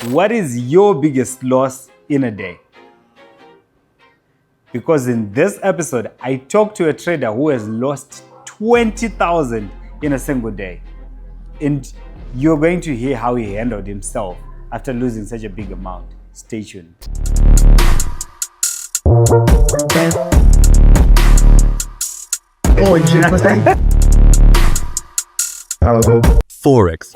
What is your biggest loss in a day? Because in this episode, I talked to a trader who has lost 20,000 in a single day. And you're going to hear how he handled himself after losing such a big amount. Stay tuned. Forex.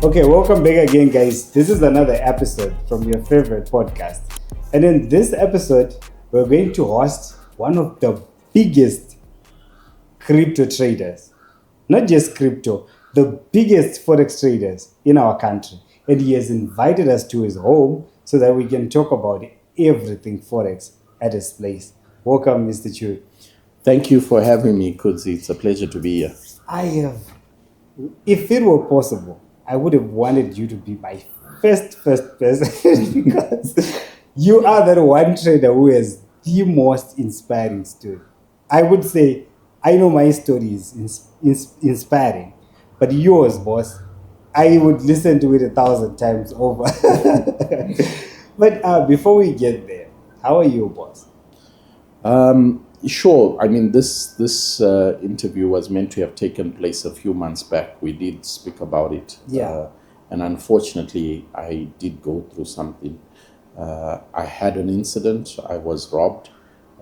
Okay, welcome back again, guys. This is another episode from your favorite podcast. And in this episode, we're going to host one of the biggest crypto traders. Not just crypto, the biggest Forex traders in our country. And he has invited us to his home so that we can talk about everything Forex at his place. Welcome, Mr. Chui. Thank you for having me, Kudzi. It's a pleasure to be here. If it were possible, I would have wanted you to be my first person because you are that one trader who has the most inspiring story. I would say, I know my story is inspiring, but yours, boss, I would listen to it 1,000 times over. But before we get there, how are you, boss? Sure. I mean, this interview was meant to have taken place a few months back. We did speak about it. Yeah. And unfortunately, I did go through something. I had an incident. I was robbed,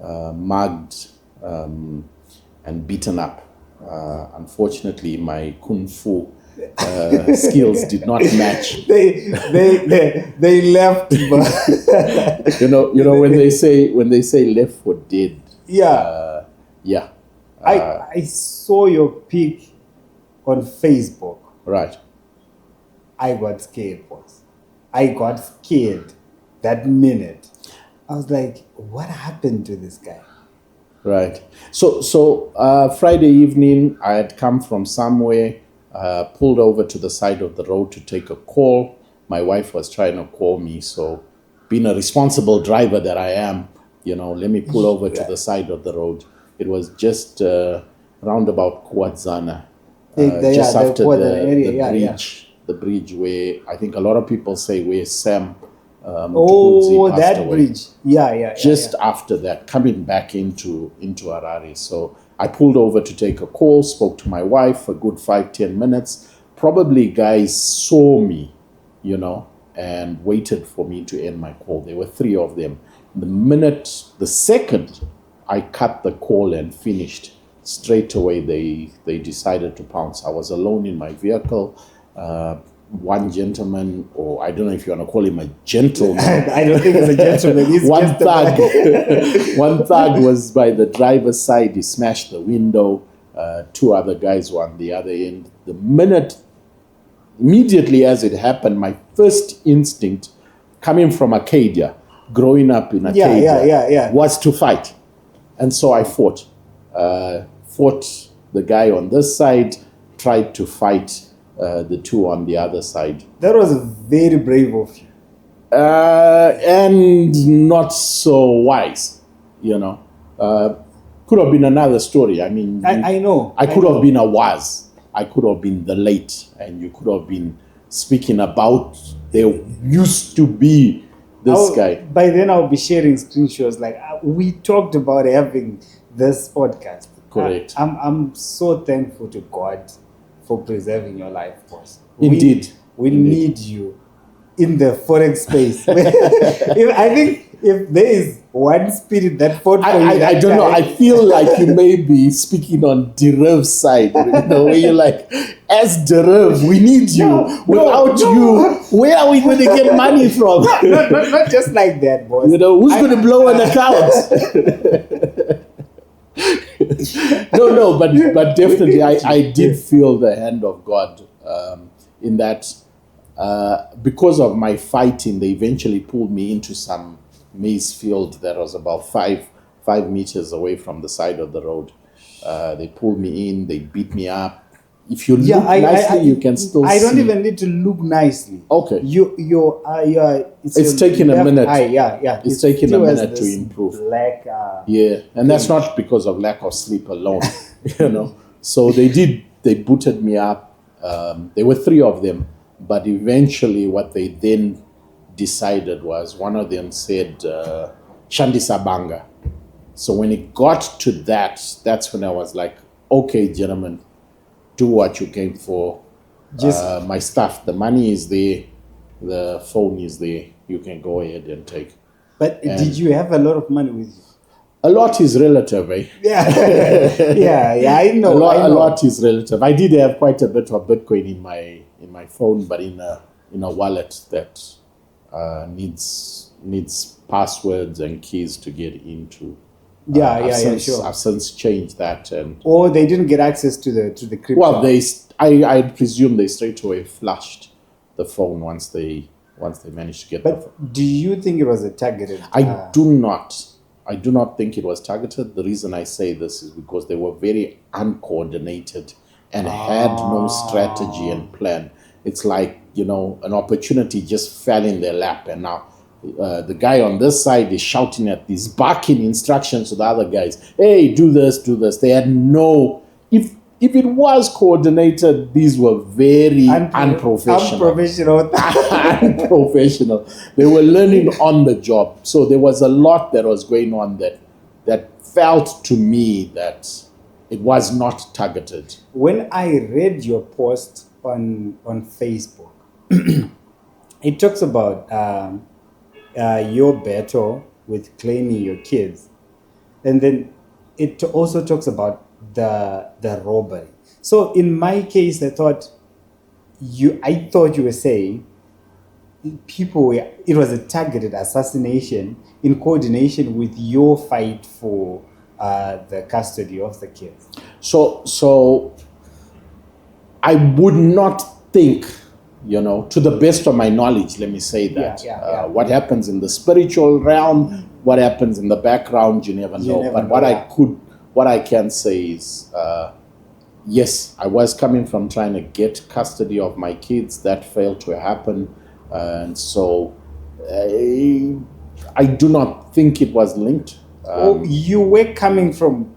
mugged, and beaten up. Unfortunately, my kung fu skills did not match. They left. But you know when they say left for dead. Yeah. Yeah. I saw your pic on Facebook. Right. I got scared, boss. I got scared that minute. I was like, what happened to this guy? Right. So Friday evening, I had come from somewhere, pulled over to the side of the road to take a call. My wife was trying to call me, so being a responsible driver that I am, let me pull over to the side of the road. It was just round about Kuwadzana, just after the bridge where I think a lot of people say where Sam Mutukudzi passed that away. bridge. Yeah. Just after that, coming back into Harare. So I pulled over to take a call, spoke to my wife for a good 5-10 minutes. Probably guys saw me, and waited for me to end my call. There were 3 of them. The second I cut the call and finished, straight away they decided to pounce. I was alone in my vehicle. One gentleman, or I don't know if you want to call him a gentleman. I don't think it's a gentleman. He's one thug. One thug was by the driver's side. He smashed the window. 2 other guys were on the other end. Immediately as it happened, my first instinct, coming from Acadia, growing up in Acadia, was to fight. And so I fought. Fought the guy on this side, tried to fight the 2 on the other side. That was very brave of you. And not so wise, Could have been another story. I mean, I know. I could have been a was. I could have been the late, and you could have been speaking about there used to be this guy. By then, I'll be sharing screenshots. Like we talked about having this podcast. Correct. I'm so thankful to God for preserving your life, boss. Indeed. We need you in the Forex space. I think if there is one spirit that fought for you, I don't know. I feel like you may be speaking on Derev's side, where you're like, as Derev, we need you. Without you, where are we going to get money from? Not just like that, boss. Who's going to blow an account? No, but definitely I did feel the hand of God in that because of my fighting, they eventually pulled me into some maize field that was about 5 meters away from the side of the road. They pulled me in, they beat me up, if you look nicely, you can still see. I don't even need to look nicely. Okay. It's taking a minute. Eye, yeah. It's taking a minute to improve. Black. And that's not because of lack of sleep alone, So they booted me up. There were 3 of them, but eventually what they then decided was one of them said, Shandisa Banga. So when it got to that, that's when I was like, okay, gentlemen, do what you came for. My stuff, the money is there, the phone is there. You can go ahead and take. But did you have a lot of money with you? A lot is relative, eh? Yeah, I know. A lot is relative. I did have quite a bit of Bitcoin in my phone, but in a wallet that needs passwords and keys to get into. Sure. I've since changed that, or they didn't get access to the crypto. Well, I presume they straight away flushed the phone once they managed to get. But do you think it was a targeted? I do not think it was targeted. The reason I say this is because they were very uncoordinated and had no strategy and plan. It's like, an opportunity just fell in their lap, and now the guy on this side is shouting at these, barking instructions to the other guys. Hey, do this, do this. They had no. If it was coordinated, these were very unprofessional. Unprofessional. They were learning on the job. So there was a lot that was going on that felt to me that it was not targeted. When I read your post on Facebook, it talks about your battle with claiming your kids, and then it also talks about the robbery. So in my case, I thought you were saying it was a targeted assassination in coordination with your fight for the custody of the kids. So I would not think, to the best of my knowledge, let me say that. What happens in the spiritual realm, what happens in the background, you never know. But what I can say is, yes, I was coming from trying to get custody of my kids. That failed to happen. And so I do not think it was linked. You were coming from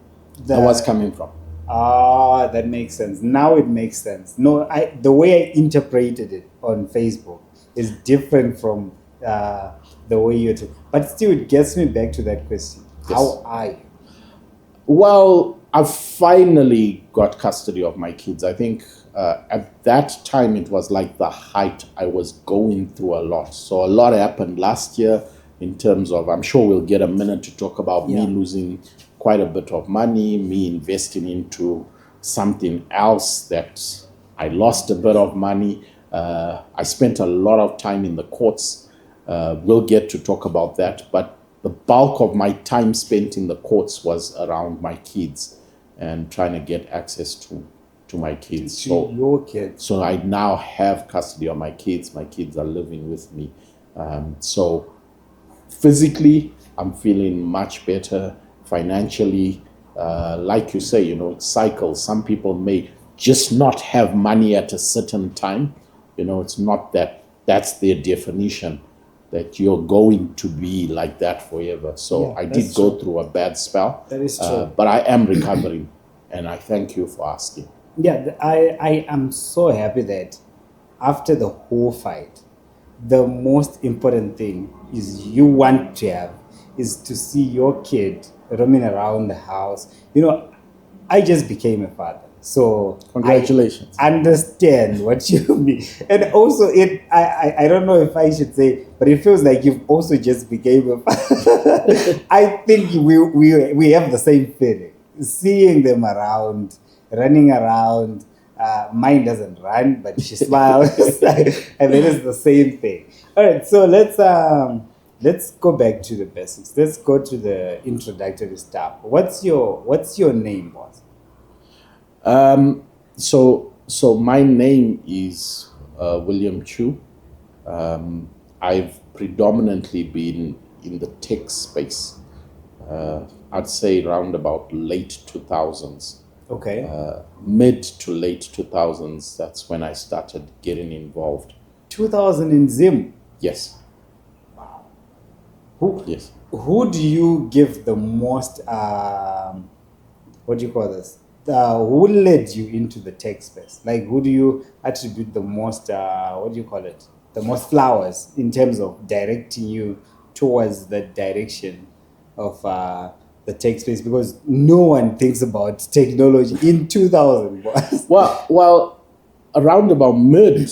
I was coming from. That makes sense. Now it makes sense. No, the way I interpreted it on Facebook is different from the way you took. But still, it gets me back to that question. Yes. How are you? Well, I finally got custody of my kids. I think at that time it was like the height. I was going through a lot. So a lot happened last year in terms of, I'm sure we'll get a minute to talk about me losing quite a bit of money, me investing into something else that I lost a bit of money. I spent a lot of time in the courts. We'll get to talk about that. But the bulk of my time spent in the courts was around my kids and trying to get access to my kids. So your kids. So I now have custody of my kids. My kids are living with me. So physically, I'm feeling much better. Financially, like you say, it cycles. Some people may just not have money at a certain time. It's not that's their definition, that you're going to be like that forever. So I did go through a bad spell. That is true. But I am recovering, and I thank you for asking. Yeah, I am so happy that after the whole fight, the most important thing is you want to have is to see your kid roaming around the house. I just became a father. So congratulations. I understand what you mean. And also I don't know if I should say, but it feels like you've also just became a father. I think we have the same feeling. Seeing them around, running around. Mine doesn't run, but she smiles. And it is the same thing. All right, so let's go back to the basics. Let's go to the introductory stuff. What's your name, boss? So my name is William Chui. I've predominantly been in the tech space. I'd say around about late 2000s. Okay. Mid to late 2000s, that's when I started getting involved. 2000 in Zim. Yes. Who Yes. who do you give the most what do you call this? Who led you into the tech space? Like, who do you attribute the most what do you call it? The most flowers in terms of directing you towards the direction of the tech space? Because no one thinks about technology in 2000. boss. Well, around about mid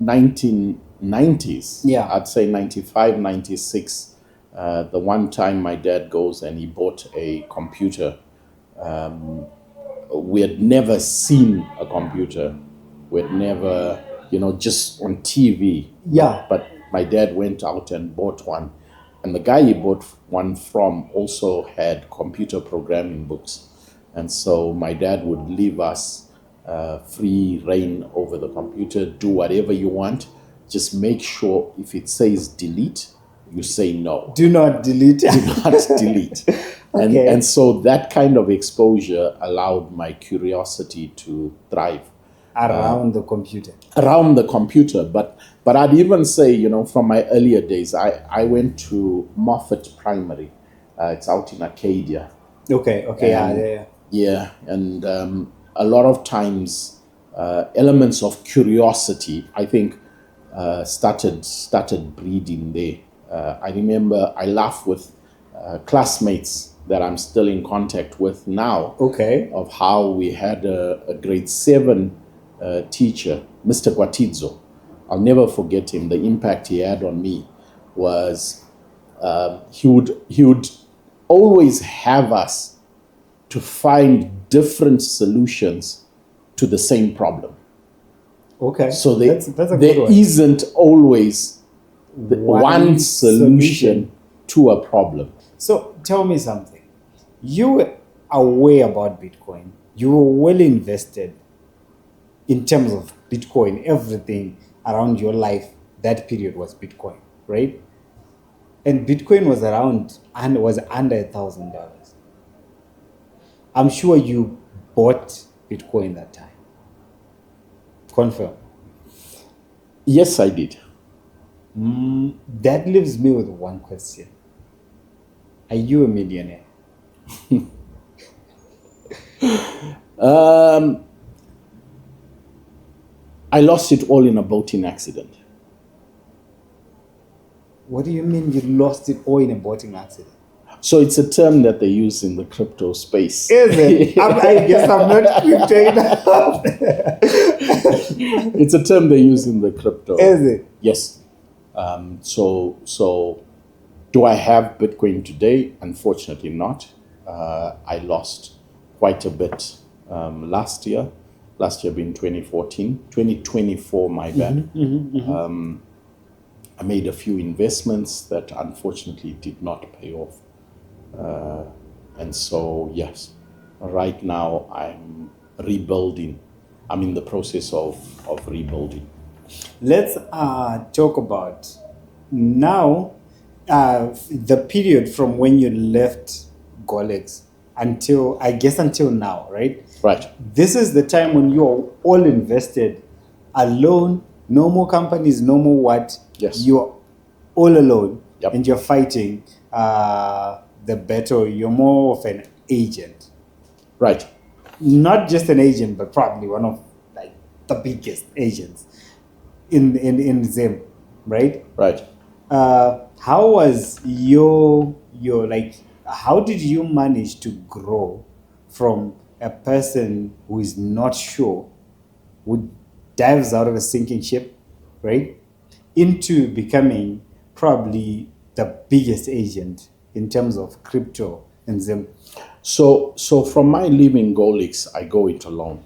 1990s, Yeah. I'd say 95, 96. The one time my dad goes and he bought a computer. We had never seen a computer. We had never, just on TV. Yeah. But my dad went out and bought one. And the guy he bought one from also had computer programming books. And so my dad would leave us free reign over the computer, do whatever you want. Just make sure if it says delete, you say no. Do not delete. Do not delete. Okay. And so that kind of exposure allowed my curiosity to thrive Around the computer. around the computer. But I'd even say, from my earlier days, I went to Moffat Primary. It's out in Arcadia. Okay. Yeah. Yeah, and a lot of times elements of curiosity, I think, started breeding there. I remember I laugh with classmates that I'm still in contact with now. Okay. Of how we had a grade 7 teacher, Mr. Kwatidzo. I'll never forget him. The impact he had on me was he would always have us to find different solutions to the same problem. Okay. So that's a good there one. isn't always one solution to a problem. So tell me something. You were aware about Bitcoin. You were well invested in terms of Bitcoin. Everything around your life, that period was Bitcoin, right? And Bitcoin was around and was under $1,000. I'm sure you bought Bitcoin that time. Confirm. Yes, I did. That leaves me with one question. Are you a millionaire? I lost it all in a boating accident. What do you mean you lost it all in a boating accident? So it's a term that they use in the crypto space. Is it? I guess I'm not crypto enough. It's a term they use in the crypto. Is it? Yes. So do I have Bitcoin today? Unfortunately not. I lost quite a bit last year being 2024, my bad. I made a few investments that unfortunately did not pay off. And so, yes, right now I'm rebuilding. I'm in the process of rebuilding. Let's talk about now the period from when you left Golix until now, right? Right. This is the time when you're all invested alone, no more companies, no more what? Yes. You're all alone. Yep. And you're fighting the battle. You're more of an agent. Right. Not just an agent, but probably one of like the biggest agents in Zim, right? Right. How was your like? How did you manage to grow from a person who is not sure, who dives out of a sinking ship, right, into becoming probably the biggest agent in terms of crypto in Zim? So from my leaving Golix, I go it alone.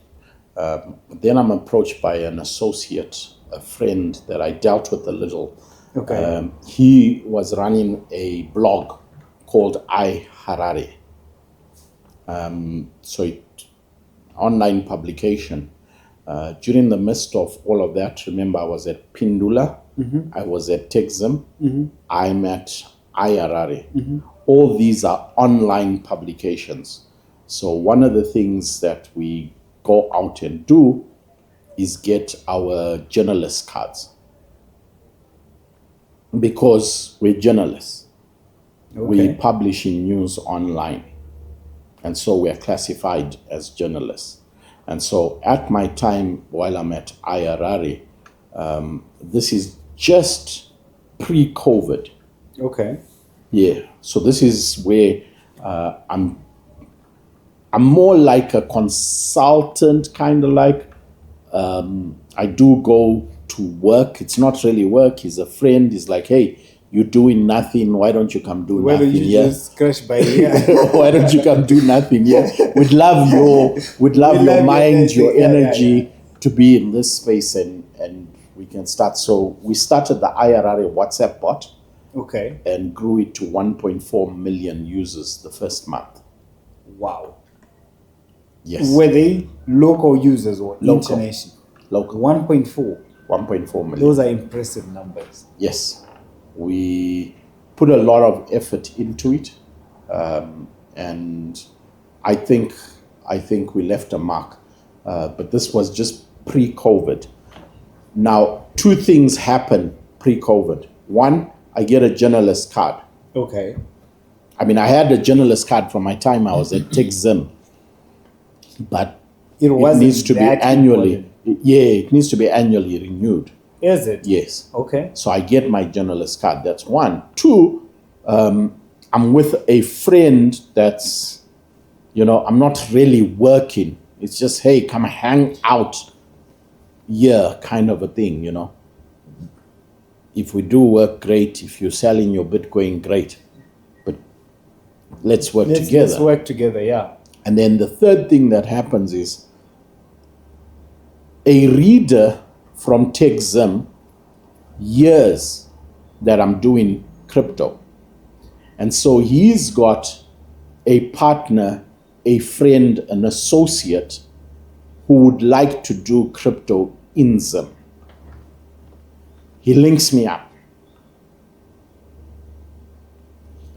Then I'm approached by an associate, a friend that I dealt with a little. Okay. He was running a blog called iHarare. Online publication. During the midst of all of that, remember I was at Pindula, I was at TechZim, I'm at iHarare. All these are online publications. So one of the things that we go out and do is get our journalist cards, because we're journalists. We publish in news online, and so we're classified as journalists. And so at my time while I'm at IRR, this is just pre-COVID. Okay. Yeah. So this is where I'm more like a consultant, kind of like. I do go to work. It's not really work. He's a friend. He's like, hey, you're doing nothing. Why don't you come do Why nothing? don't you just crash by here? Why don't you come do nothing? Yeah. We'd love your mind, your energy to be in this space, and we can start. So we started the IRR WhatsApp bot. Okay. And grew it to 1.4 million users the first month. Wow. Yes. Were they local users or international? Local. 1.4. 1.4 million. Those are impressive numbers. Yes. We put a lot of effort into it. And I think we left a mark. But this was just pre-COVID. Now, two things happen pre-COVID. One, I get a journalist card. Okay. I mean, I had a journalist card from my time I was at Tech Zim. But it needs to be annually. Yeah, it needs to be annually renewed. Is it? Yes. Okay. So I get my journalist card. That's one. Two, I'm with a friend that's, I'm not really working. It's just, hey, come hang out here kind of a thing, If we do work, great. If you're selling your Bitcoin, great. But let's work together. Let's work together, yeah. And then the third thing that happens is a reader from TechZim hears that I'm doing crypto. And so he's got a partner, a friend, an associate who would like to do crypto in Zim. He links me up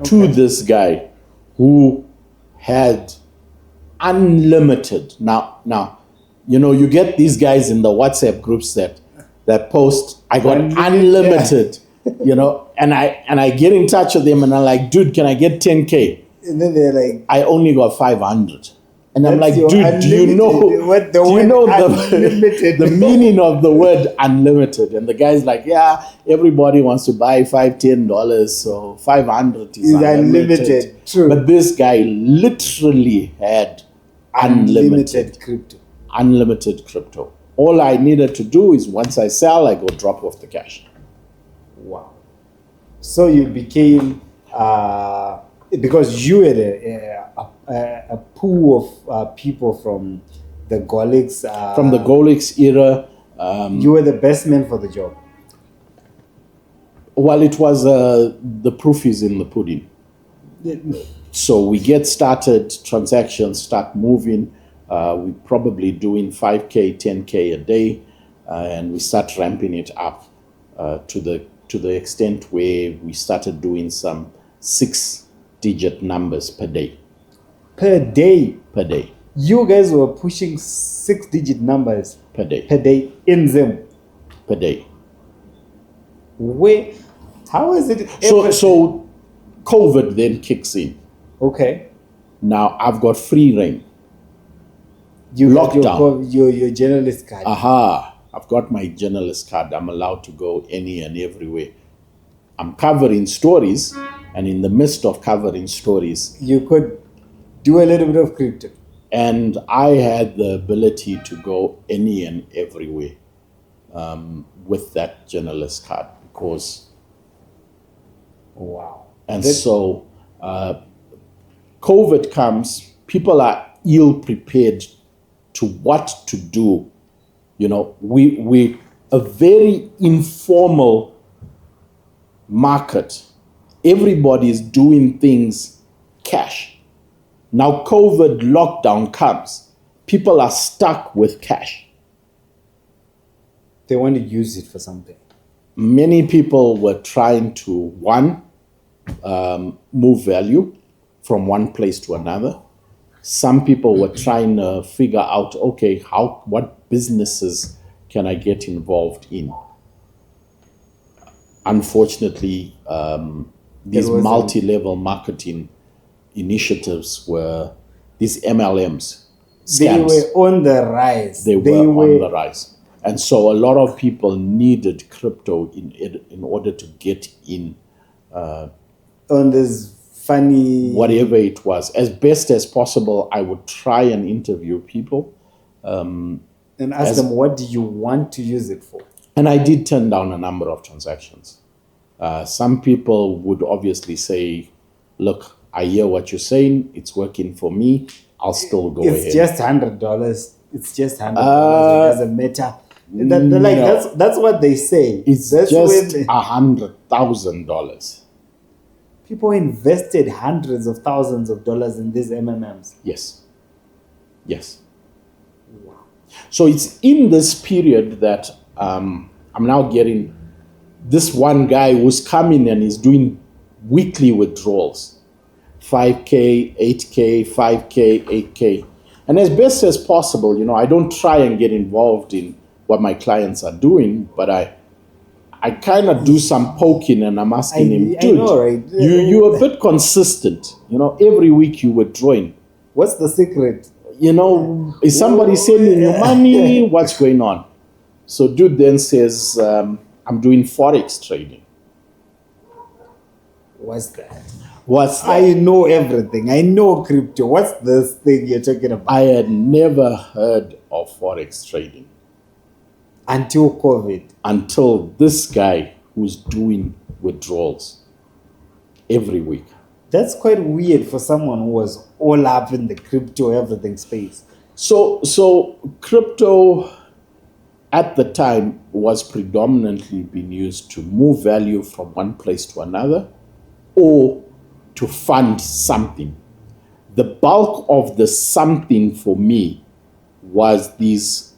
to this guy who had unlimited. Now, you get these guys in the WhatsApp groups that post, I got unlimited, and I get in touch with them and I'm like, dude, can I get 10K? And then they're like, I only got 500. And I'm like, dude, do you know the meaning of the word unlimited? And the guy's like, yeah, everybody wants to buy $5-10, so 500 is unlimited. True. But this guy literally had unlimited crypto. Unlimited crypto. All I needed to do is once I sell, I go drop off the cash. Wow. So you became, because you had a pool of people from the Golix. From the Golix era. You were the best man for the job. Well, it was the proof is in the pudding. So we get started, transactions start moving. We're probably doing 5K, 10K a day, and we start ramping it up to the extent where we started doing some 6-digit numbers per day. Per day? Per day. You guys were pushing 6-digit numbers per day. Per day in Zim. Per day. Wait, how is it? So COVID then kicks in. Okay. Now I've got free reign. You lockdown. Your journalist card. Aha! I've got my journalist card. I'm allowed to go any and everywhere. I'm covering stories, and in the midst of covering stories, you could do a little bit of crypto. And I had the ability to go any and everywhere with that journalist card because. Wow. And so COVID comes, people are ill prepared to what to do. We a very informal market. Everybody is doing things cash. Now COVID lockdown comes. People are stuck with cash. They want to use it for something. Many people were trying to, move value from one place to another. Some people were trying to figure out, okay, what businesses can I get involved in? Unfortunately, these wasn't. multi-level marketing initiatives were these MLMs. They Scams. were on the rise. They were on the rise. And so a lot of people needed crypto in order to get in on this funny... whatever it was. As best as possible, I would try and interview people. And ask them, what do you want to use it for? And I did turn down a number of transactions. Some people would obviously say, look, I hear what you're saying. It's working for me. I'll still go ahead. It's just $100. It's just $100. It doesn't matter. No. That's what they say. It's that's just $100,000. People invested hundreds of thousands of dollars in these MMMs. Yes. Wow. So it's in this period that I'm now getting this one guy who's coming and is doing weekly withdrawals. 5K, 8K, 5K, 8K. And as best as possible, I don't try and get involved in what my clients are doing, but I kind of do some poking and I'm asking him, dude, I know, right? you're a bit consistent. Every week you withdrawing. What's the secret? Is somebody sending you money? What's going on? So dude then says, I'm doing Forex trading. What's that? I know everything. I know crypto. What's this thing you're talking about? I had never heard of Forex trading. Until COVID. Until this guy who's doing withdrawals every week. That's quite weird for someone who was all up in the crypto everything space. So crypto at the time was predominantly being used to move value from one place to another or to fund something. The bulk of the something for me was these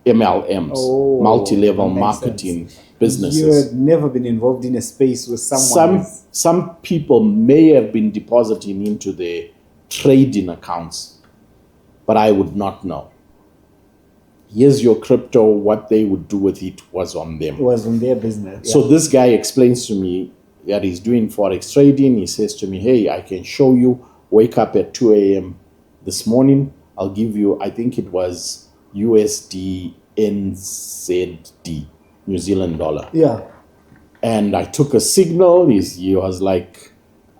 MLMs, multi-level marketing businesses. You had never been involved in a space with someone. Some people may have been depositing into their trading accounts, but I would not know. Here's your crypto. What they would do with it was on them. It was on their business. Yeah. So this guy explains to me that he's doing Forex trading. He says to me, hey, I can show you. Wake up at 2 a.m. this morning. I'll give you, I think it was USD NZD, New Zealand dollar. Yeah. And I took a signal. He was like,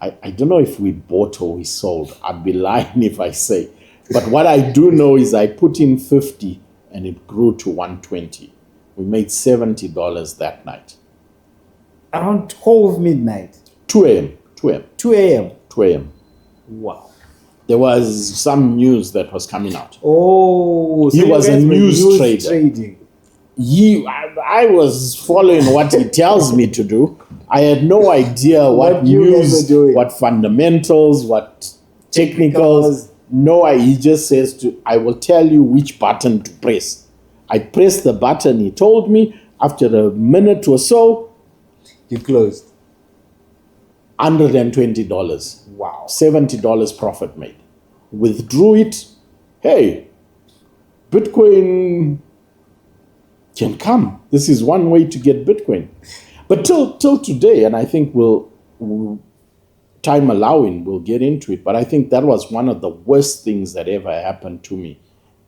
I don't know if we bought or we sold. I'd be lying if I say. But what I do know is I put in 50 and it grew to 120. We made $70 that night. Around 12 midnight. 2 a.m. 2 a.m. 2 a.m. 2 a.m. Wow. There was some news that was coming out. Oh, so he was a news trader. Trading. I was following what he tells me to do. I had no idea what news, what fundamentals, what technicals. No, he just says I will tell you which button to press. I pressed the button he told me. After a minute or so, you closed. $120. Wow. $70 profit made. Withdrew it. Hey, Bitcoin can come. This is one way to get Bitcoin. But till today, and I think we'll time allowing, we'll get into it. But I think that was one of the worst things that ever happened to me.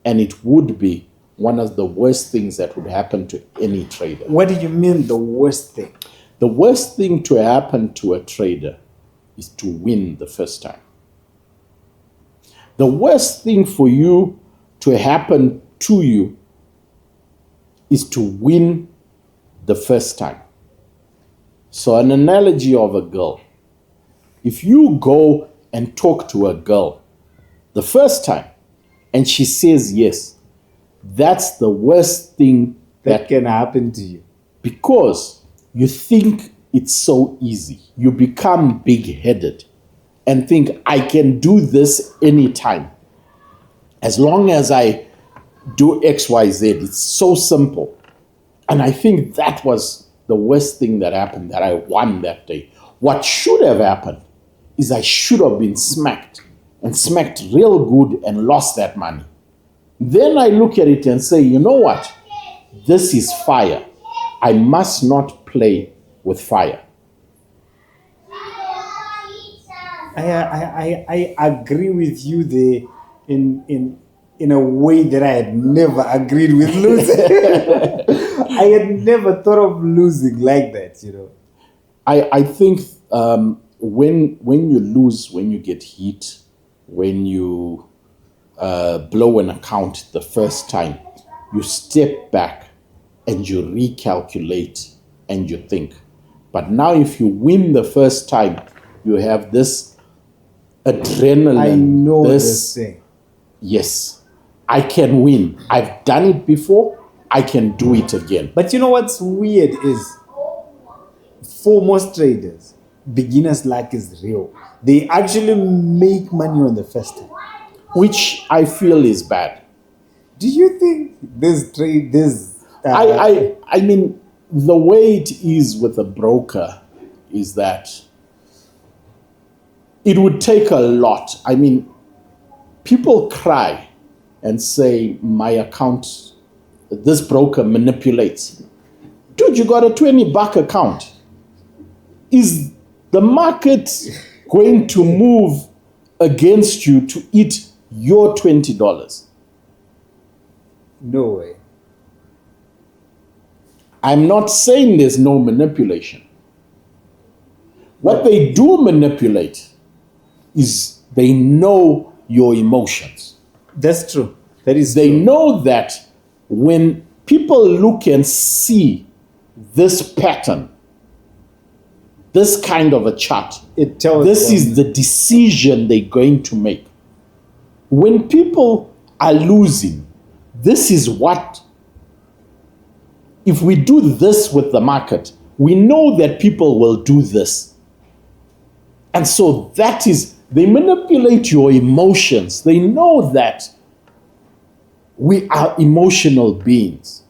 And it would be one of the worst things that would happen to any trader. What do you mean the worst thing? The worst thing to happen to a trader is to win the first time. The worst thing for you to happen to you is to win the first time. So an analogy of a girl. If you go and talk to a girl the first time and she says yes, that's the worst thing that can happen to you. Because you think it's so easy. You become big-headed and think, I can do this anytime. As long as I do X, Y, Z, it's so simple. And I think that was the worst thing that happened, that I won that day. What should have happened is I should have been smacked and smacked real good and lost that money. Then I look at it and say, you know what? This is fire. I must not play with fire. I agree with you there in a way that I had never agreed with losing. I had never thought of losing like that, you know. I think when you lose, when you get hit, when you blow an account the first time, you step back and you recalculate and you think. But now if you win the first time, you have this adrenaline. I know this thing. Yes, I can win. I've done it before. I can do it again. But you know what's weird is, for most traders, beginner's luck is real. They actually make money on the first time, which I feel is bad. Do you think I mean, the way it is with a broker is that it would take a lot. I mean, people cry and say, my account, this broker manipulates. Dude, you got a $20 account. Is the market going to move against you to eat your $20? No way. I'm not saying there's no manipulation. What they do manipulate is they know your emotions. That's true. That is They true. know that when people look and see this pattern, this kind of a chart, It tells this them. is the decision they're going to make. When people are losing, this is what, if we do this with the market, we know that people will do this. And so that is, they manipulate your emotions. They know that we are emotional beings.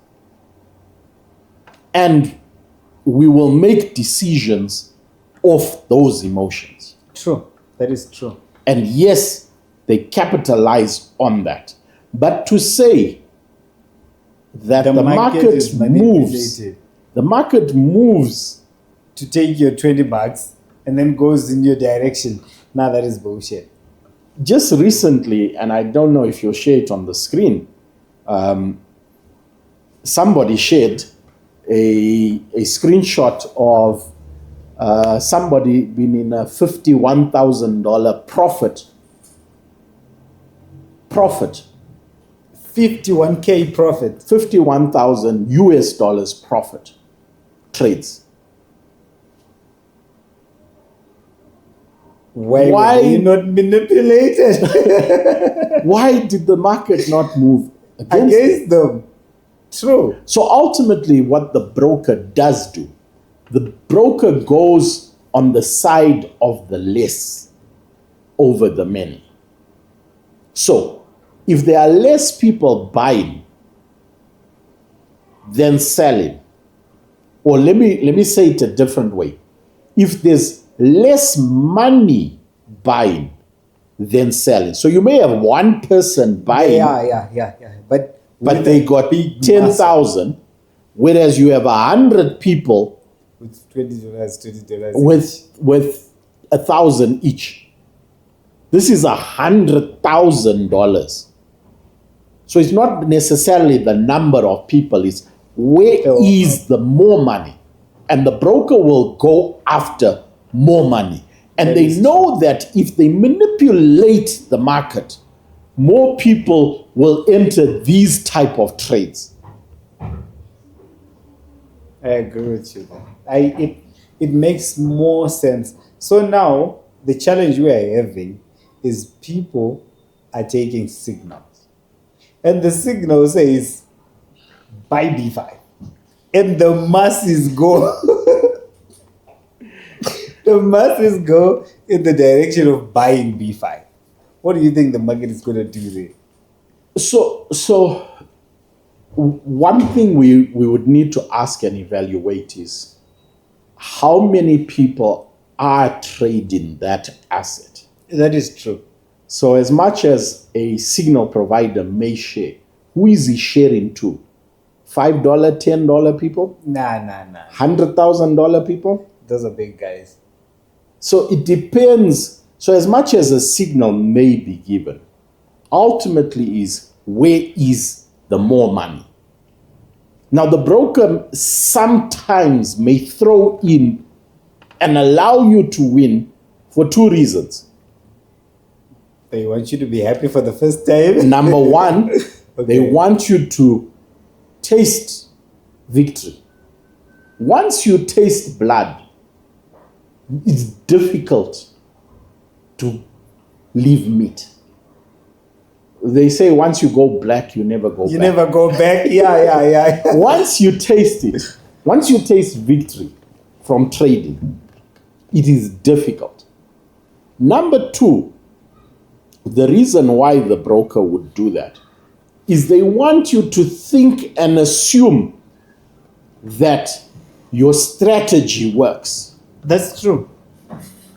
And we will make decisions of those emotions. True. That is true. And yes, they capitalize on that. But to say that the market is moves, manipulated the market moves to take your $20 and then goes in your direction. Now that is bullshit. just recently, and I don't know if you'll share it on the screen, somebody shared a screenshot of somebody being in a $51,000 profit. 51K profit. 51,000 US dollars profit trades. Why Why- were they not manipulated Why did the market not move against it? against them? True. So ultimately, what the broker does do, the broker goes on the side of the less over the many. So if there are less people buying than selling, or let me say it a different way. If there's less money buying than selling, so you may have one person buying, Yeah. But they got big 10,000, whereas you have 100 people with $20. with 1,000 each. This is $100,000. So it's not necessarily the number of people, it's where is the more money. And the broker will go after more money. And That they is know that if they manipulate the market, more people will enter these type of trades. I agree with you. It makes more sense. So now the challenge we are having is people are taking signals, and the signal says buy B5, and the masses go. The masses go in the direction of buying B5. What do you think the market is going to do there? So one thing we would need to ask and evaluate is how many people are trading that asset. That is true. So as much as a signal provider may share, who is he sharing to? $5, $10 people? Nah. $100,000 people? Those are big guys. So it depends. So as much as a signal may be given, ultimately is where is the more money? Now the broker sometimes may throw in and allow you to win for two reasons. They want you to be happy for the first time. Number one, Okay. they want you to taste victory. Once you taste blood, it's difficult to leave meat. They say once you go black, you never go back. You never go back. Yeah. Once you taste it, once you taste victory from trading, it is difficult. Number two, the reason why the broker would do that is they want you to think and assume that your strategy works. That's true.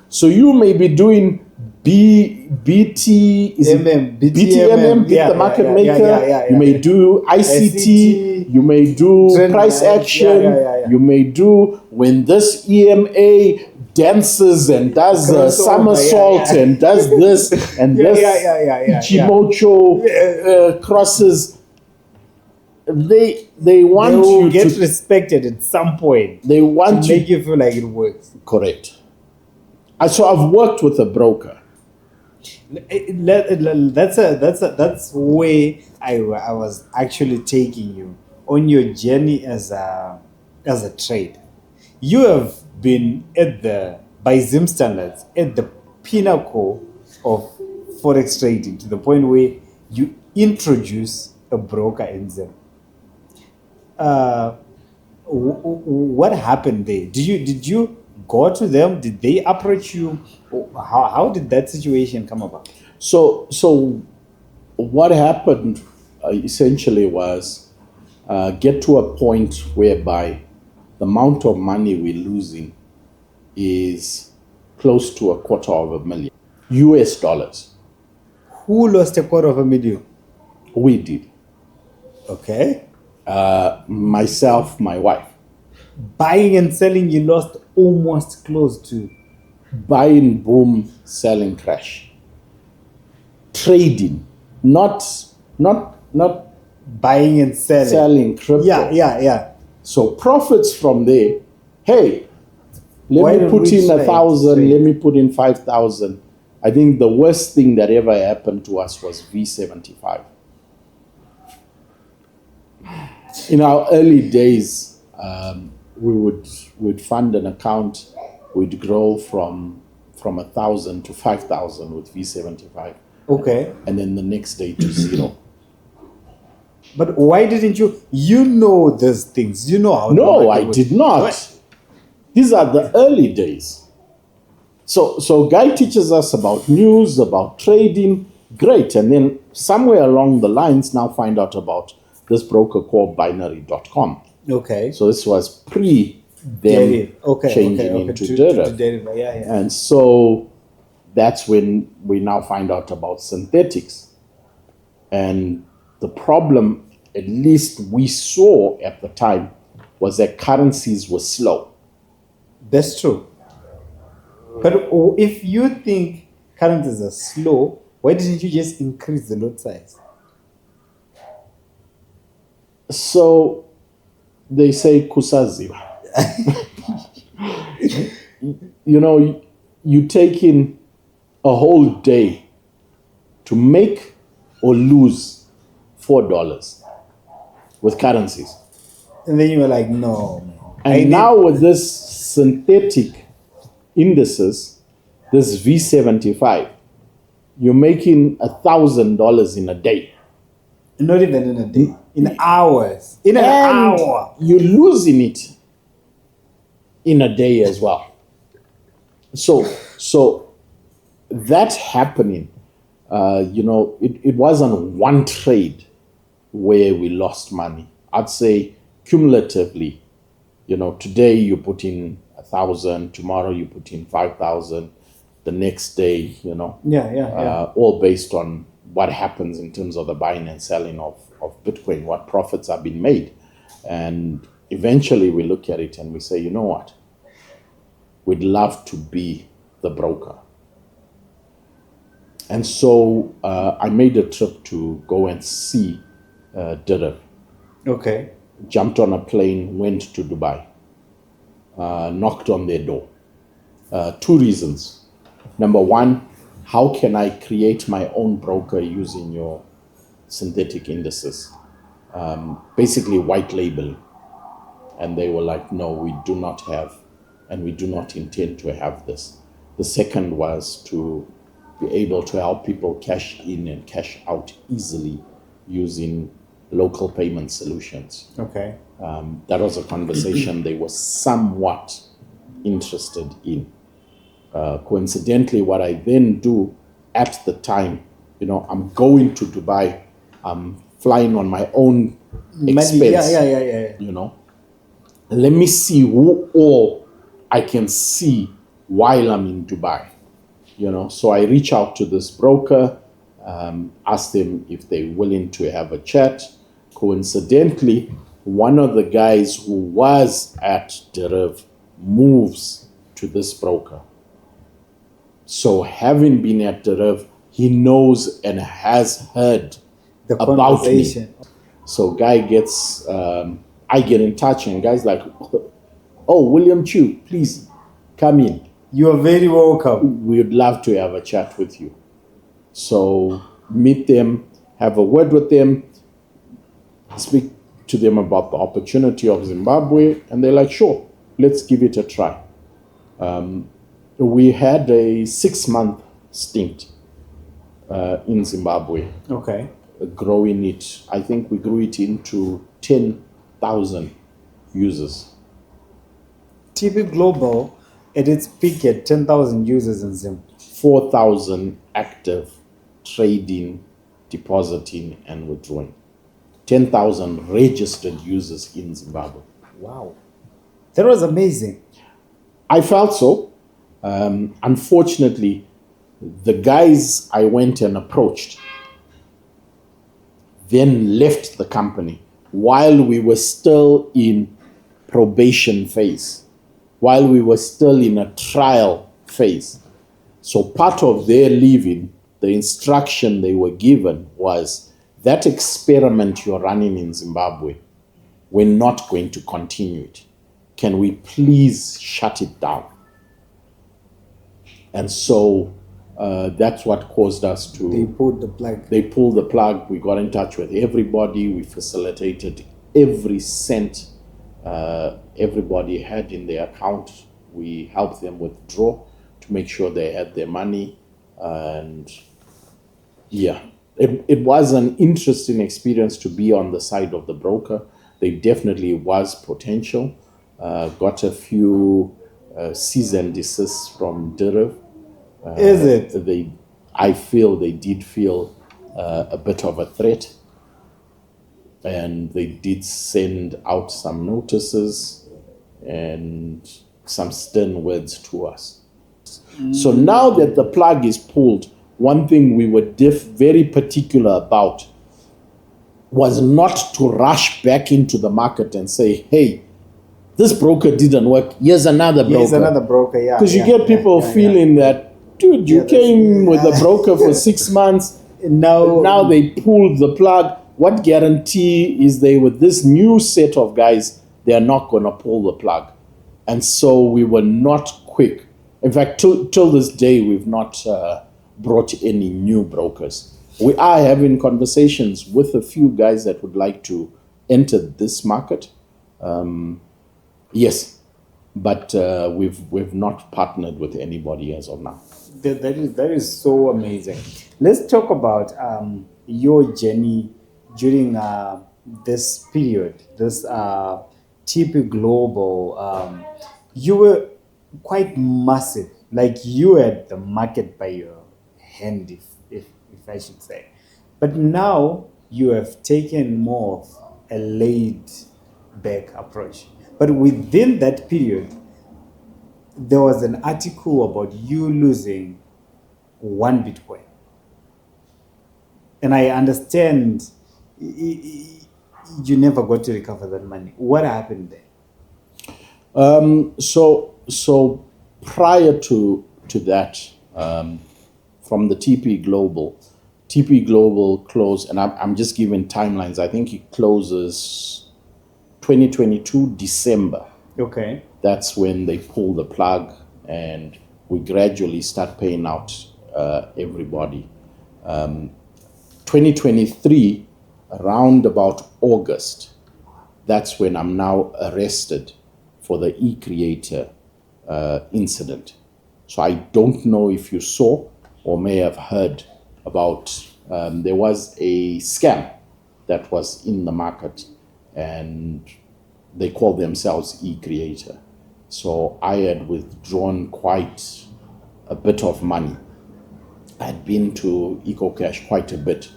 So you may be doing BTMM, beat the market maker. You may do ICT. You may do Trend price line. action. Yeah. You may do when this EMA dances and does a Crossover, somersault and does this and this Ichimocho crosses. They want You you get to respected at some point. they want To you make you feel like it works. correct. So I've worked with a broker. That's where I was actually taking you on your journey as a trade. You have been by Zim standards, at the pinnacle of Forex trading, to the point where you introduce a broker in Zim. What happened there? Did you go to them? Did they approach you? How did that situation come about? So what happened essentially was get to a point whereby the amount of money we're losing is close to $250,000 US dollars. Who lost $250,000? We did. Okay. Myself, my wife. Buying and selling, you lost almost close to. Buying, boom, selling, crash. Trading, not Buying and selling. selling crypto. Yeah. So profits from there, hey, Why let me don't put we in trade? 1,000, let me put in 5,000. I think the worst thing that ever happened to us was V75. In our early days, we would fund an account, we'd grow from 1,000 to 5,000 with V75, Okay. and then the next day to zero. But why didn't you? You know those things. You know how. No, the I market did works. not. What? These are the early days. So Guy teaches us about news, about trading, great. And then somewhere along the lines, now find out about this broker called binary.com. Okay. So this was pre them Derivative. Okay. changing okay. into To derivative. derivative. Yeah. And so that's when we now find out about synthetics. And the problem, at least we saw at the time, was that currencies were slow. That's true. But if you think currencies are slow, why didn't you just increase the lot size? So they say kusaziwa. You take in a whole day to make or lose $4 with currencies. And then you were like, no. And now with this synthetic indices, this V75, you're making $1,000 in a day. Not even in a day. In hours. In an hour. You're losing it in a day as well. So that's happening. It wasn't one trade where we lost money. I'd say cumulatively, today you put in 1,000, tomorrow you put in 5,000, the next day, Yeah. all based on what happens in terms of the buying and selling of Bitcoin, what profits have been made. And eventually we look at it and we say, you know what? We'd love to be the broker. And so I made a trip to go and see Dirham. Okay. Jumped on a plane, went to Dubai, knocked on their door. Two reasons. Number one, how can I create my own broker using your synthetic indices? Basically white label. And they were like, no, we do not have, and we do not intend to have this. The second was to be able to help people cash in and cash out easily using local payment solutions. Okay. That was a conversation they were somewhat interested in. Coincidentally, what I then do at the time, I'm going to Dubai, I'm flying on my own expense. Yeah. Let me see who all I can see while I'm in Dubai. So I reach out to this broker, ask them if they're willing to have a chat. Coincidentally, one of the guys who was at Derev moves to this broker. So having been at Derev, he knows and has heard The about me. conversation. So guy gets, I get in touch and guy's like, oh, William Chui, please come in. You are very welcome. We would love to have a chat with you. So meet them, have a word with them, speak to them about the opportunity of Zimbabwe, and they're like, sure, let's give it a try. We had a 6-month stint in Zimbabwe, Okay. growing it. I think we grew it into 10,000 users. TP Global, at its peak, at 10,000 users in Zim. 4,000 active trading, depositing, and withdrawing. 10,000 registered users in Zimbabwe. Wow. That was amazing. I felt so. Unfortunately, the guys I went and approached then left the company while we were still in probation phase, while we were still in a trial phase. So part of their leaving, the instruction they were given was that experiment you're running in Zimbabwe, we're not going to continue it. Can we please shut it down? And so that's what caused us to... They pulled the plug. They pulled the plug. We got in touch with everybody. We facilitated every cent everybody had in their account. We helped them withdraw to make sure they had their money. And yeah, it was an interesting experience to be on the side of the broker. There definitely was potential. Got a few cease and desists from Dirham. Is it? I feel they did feel a bit of a threat, and they did send out some notices and some stern words to us. So now that the plug is pulled, one thing we were very particular about was not to rush back into the market and say, hey, this broker didn't work, here's another broker. Here's another broker, yeah. Because you get people feeling that, dude, you came with a broker for 6 months, now they pulled the plug. What guarantee is they, with this new set of guys, they're not going to pull the plug? And so we were not quick. In fact, till this day, we've not brought any new brokers. We are having conversations with a few guys that would like to enter this market. Yes, but we've not partnered with anybody as of now. That is so amazing. Let's talk about your journey during this period, this TP Global. You were quite massive, like you had the market by your hand, if I should say. But now you have taken more of a laid back approach. But within that period, there was an article about you losing 1 Bitcoin. And I understand you never got to recover that money. What happened there? So prior to that, from the TP Global closed, and I'm just giving timelines. I think it closes 2022 December. Okay. That's when they pull the plug, and we gradually start paying out everybody. 2023, around about August, that's when I'm now arrested for the e-creator incident. So I don't know if you saw or may have heard about, there was a scam that was in the market, and they call themselves e-creator. So I had withdrawn quite a bit of money. I had been to EcoCash quite a bit,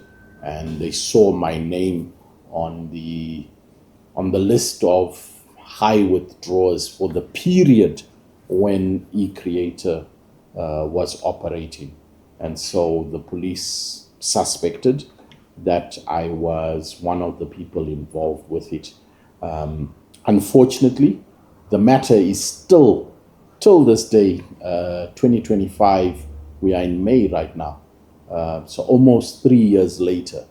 and they saw my name on the list of high withdrawers for the period when eCreator was operating. And so the police suspected that I was one of the people involved with it. Unfortunately, the matter is still, till this day, 2025, we are in May right now. So almost 3 years later.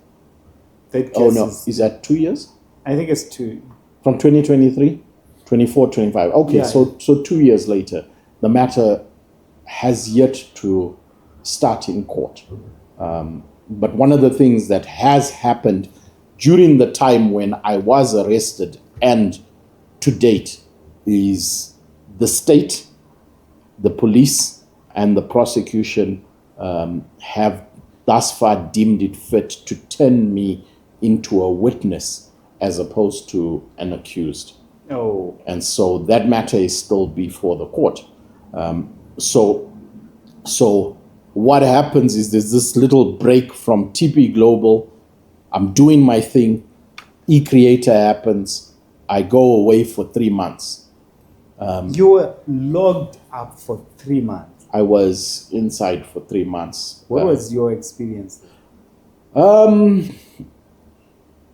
Oh no, is that 2 years? I think it's 2. From 2023, 24, 25. Okay, Yeah. so 2 years later, the matter has yet to start in court. But one of the things that has happened during the time when I was arrested and to date is the state, the police, and the prosecution have thus far deemed it fit to turn me into a witness as opposed to an accused. Oh. And so that matter is still before the court. So what happens is there's this little break from TP Global. I'm doing my thing. eCreator happens. I go away for 3 months. You were locked up for 3 months. I was inside for 3 months. What was your experience?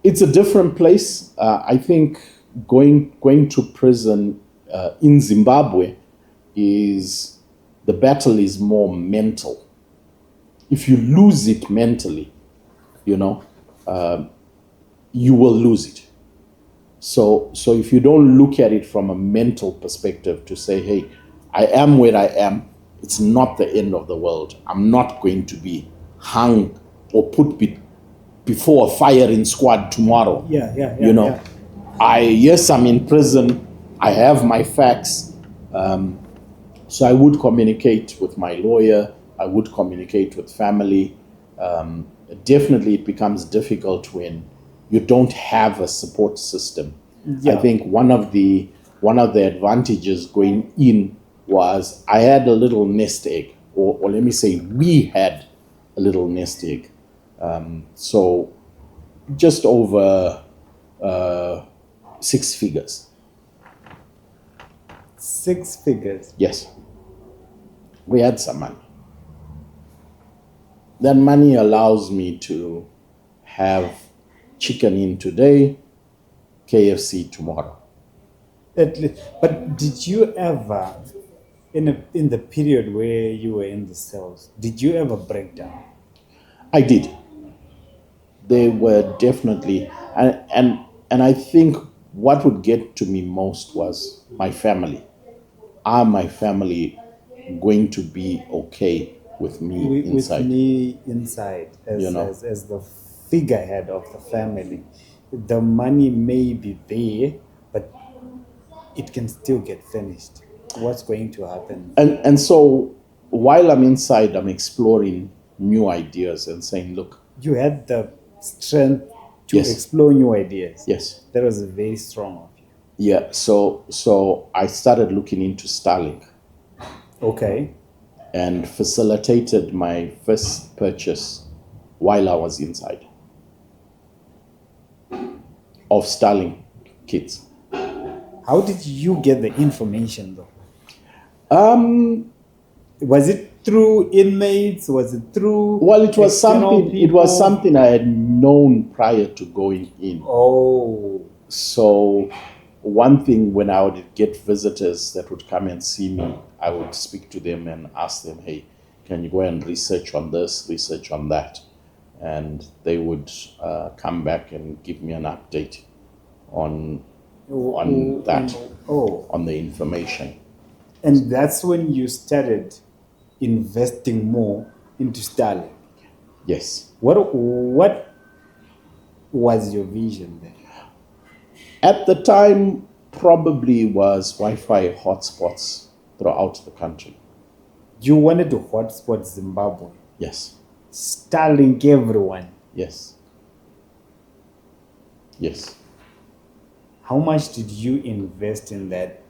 It's a different place. I think going to prison in Zimbabwe is, the battle is more mental. If you lose it mentally, you will lose it. So if you don't look at it from a mental perspective to say, hey, I am where I am, it's not the end of the world. I'm not going to be hung or put before a firing squad tomorrow. Yeah. Yes, I'm in prison. I have my facts. So I would communicate with my lawyer. I would communicate with family. Definitely it becomes difficult when you don't have a support system. Yeah. I think one of the advantages going in was I had a little nest egg, or let me say we had a little nest egg. So just over 6 figures. 6 figures? Yes. We had some money. That money allows me to have chicken in today, KFC tomorrow. But did you ever, in the period where you were in the cells, did you ever break down? I did. They were definitely, and I think what would get to me most was my family. Are my family going to be okay with me inside? With me inside, as the figurehead of the family. The money may be there, but it can still get finished. What's going to happen? And so while I'm inside, I'm exploring new ideas and saying, look. You had the strength to Yes. explore new ideas. Yes. That was very strong of you. Yeah, so I started looking into Starlink. Okay. And facilitated my first purchase while I was inside of Starlink kits. How did you get the information though? Was it through inmates? Was it through? Well, it was external something. It was people? something I had known prior to going in. Oh, So, one thing when I would get visitors that would come and see me, I would speak to them and ask them, "Hey, can you go and research on this, research on that?" And they would come back and give me an update on that, Oh, on the information. and that's when you started investing more into Starlink. Yes. What was your vision then? At the time, probably was Wi-Fi hotspots throughout the country. You wanted to hotspot Zimbabwe, Yes. Starlink everyone. Yes. Yes. How much did you invest in that?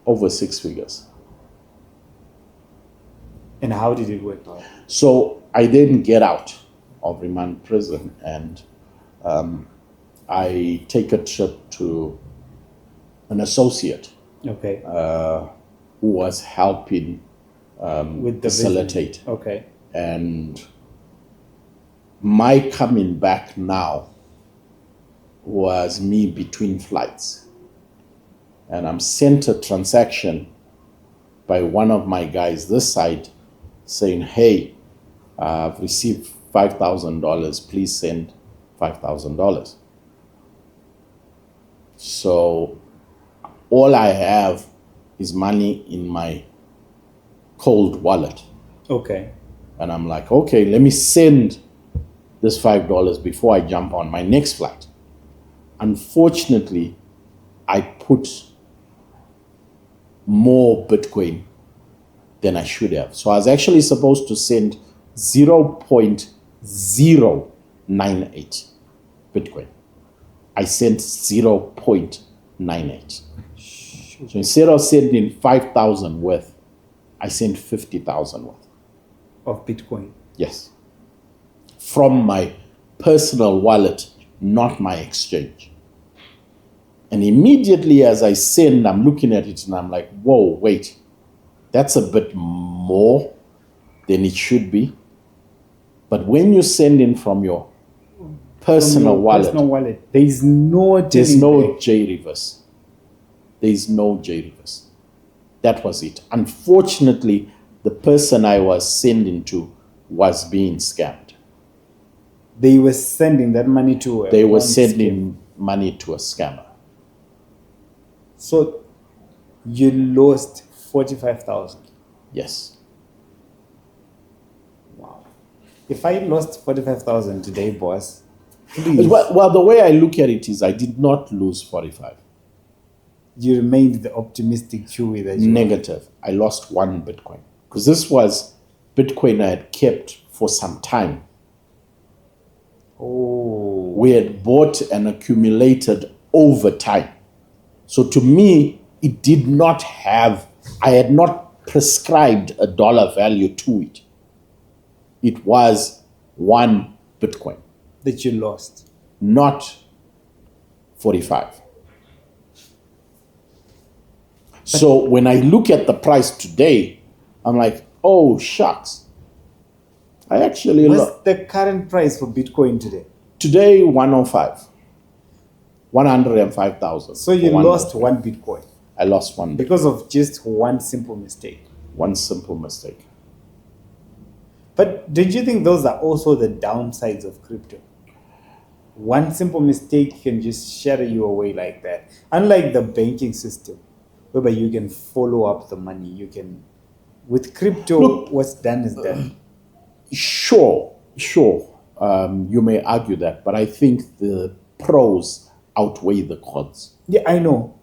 Over 6 figures. And how did it work out? So I then get out of remand prison and I take a trip to an associate Okay. who was helping With the facilitate. vision. Okay. And my coming back now was me between flights. And I'm sent a transaction by one of my guys this side saying, "Hey, I've received $5,000. Please send $5,000. So all I have is money in my cold wallet. Okay. And I'm like, okay, let me send this $5 before I jump on my next flight. Unfortunately, I put more Bitcoin than I should have. So I was actually supposed to send 0.098 Bitcoin. I sent 0.98. So instead of sending 5,000 worth, I sent 50,000 worth. Of Bitcoin. Yes. From my personal wallet, not my exchange. And immediately as I send, I'm looking at it and I'm like, whoa, wait, that's a bit more than it should be. But when you send in from your personal wallet, there's no J reverse. There's no J reverse. That was it. Unfortunately, the person I was sending to was being scammed. They were sending that money to They were sending money to a scammer. So you lost 45,000. Yes. Wow. If I lost 45,000 today, boss, please. Well, the way I look at it is I did not lose 45. You remained the optimistic Chui that you Negative. I lost 1 Bitcoin. Because this was Bitcoin I had kept for some time. Oh. We had bought and accumulated over time. So to me, it did not have, I had not prescribed a dollar value to it. It was 1 Bitcoin. That you lost. Not 45. So when I look at the price today, I'm like, oh, shucks. I actually What's the current price for Bitcoin today? Today, 105. 105,000. So you lost 1 Bitcoin. I lost 1 because of just one simple mistake. One simple mistake. But did you think those are also the downsides of crypto? One simple mistake can just shatter you away like that. Unlike the banking system, whereby you can follow up the money, you can. With crypto, Look, what's done is done. Sure. You may argue that, but I think the pros outweigh the cons. Yeah, I know.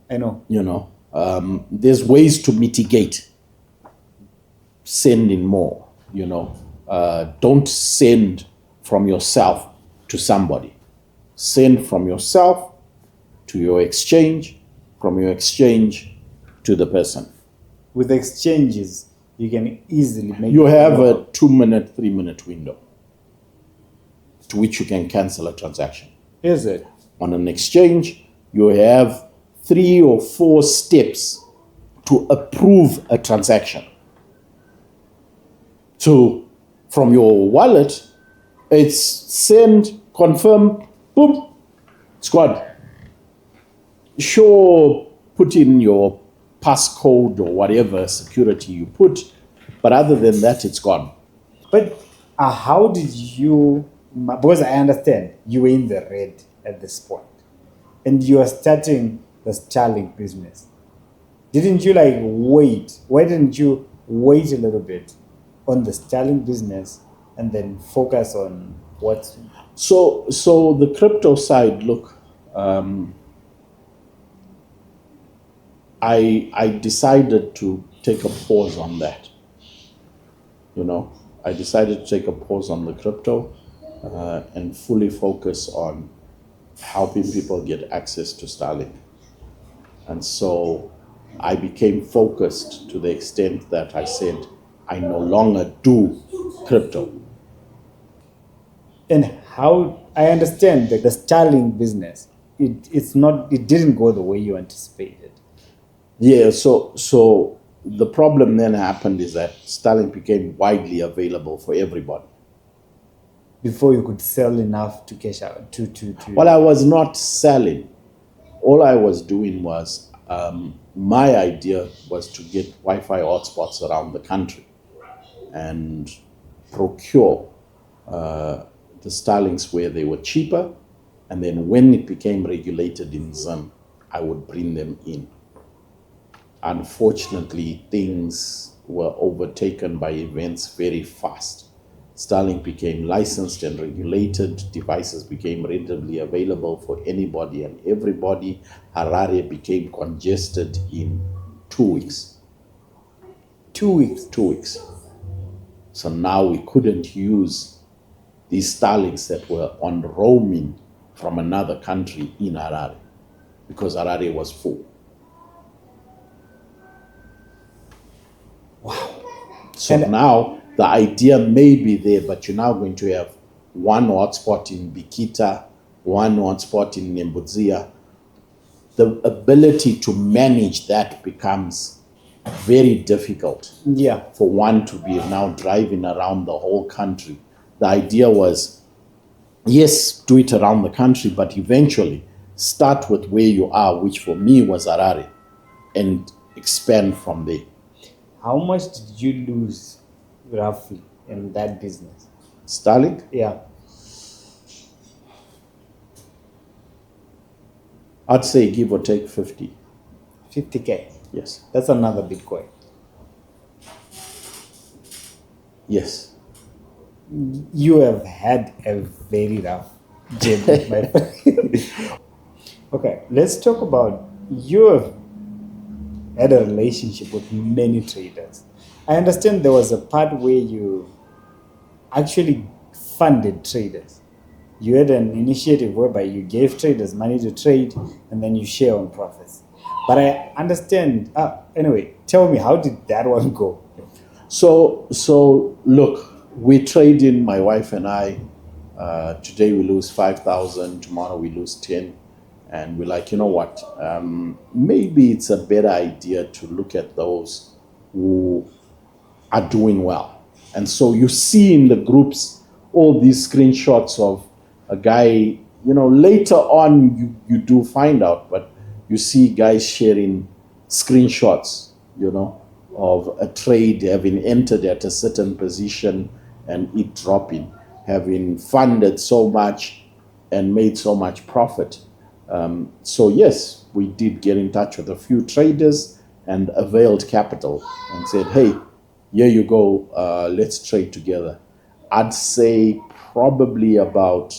You know, there's ways to mitigate sending more. You know, don't send from yourself to somebody. Send from yourself to your exchange, from your exchange to the person. With exchanges, you can easily make. You have a 2-minute, 3-minute window to which you can cancel a transaction. Is it? On an exchange, you have 3 or 4 steps to approve a transaction. So from your wallet, it's send, confirm, boom, it's gone. Sure, put in your passcode or whatever security you put, but other than that, it's gone. But how did you, because I understand you were in the red at this point and you are starting the Starlink business. Didn't you wait? Why didn't you wait a little bit on the Starlink business and then focus on what's... So the crypto side, look, I decided to take a pause on that. I decided to take a pause on the crypto and fully focus on helping people get access to Starlink. And so I became focused to the extent that I said, I no longer do crypto. And how, I understand that the Starlink business, it didn't go the way you anticipated. Yeah, so the problem then happened is that Starlink became widely available for everybody. Before you could sell enough to cash out to Well, I was not selling. All I was doing was, my idea was to get Wi-Fi hotspots around the country and procure the Starlinks where they were cheaper. And then when it became regulated in Zim, I would bring them in. Unfortunately, things were overtaken by events very fast. Starlink became licensed and regulated. Devices became readily available for anybody and everybody. Harare became congested in 2 weeks. 2 weeks. 2 weeks. So now we couldn't use these Starlinks that were on roaming from another country in Harare because Harare was full. Wow. So now the idea may be there, but you're now going to have one hotspot in Bikita, one hotspot in Nembudzia. The ability to manage that becomes very difficult. Yeah. For one to be now driving around the whole country. The idea was, yes, do it around the country, but eventually start with where you are, which for me was Harare, and expand from there. How much did you lose roughly in that business? Starlink? Yeah. I'd say give or take 50. 50K. Yes. That's another Bitcoin. Yes. You have had a very rough journey, my friend. Okay, let's talk about, you have had a relationship with many traders. I understand there was a part where you actually funded traders. You had an initiative whereby you gave traders money to trade and then you share on profits. But I understand, anyway, tell me, how did that one go? So look, we trade in, my wife and I. Today we lose 5,000, tomorrow we lose 10. And we're like, you know what? Maybe it's a better idea to look at those who are doing well. And so you see in the groups all these screenshots of a guy, later on you do find out, but you see guys sharing screenshots, of a trade having entered at a certain position and it dropping, having funded so much and made so much profit. So yes, we did get in touch with a few traders and availed capital and said, hey, here you go, let's trade together. I'd say probably about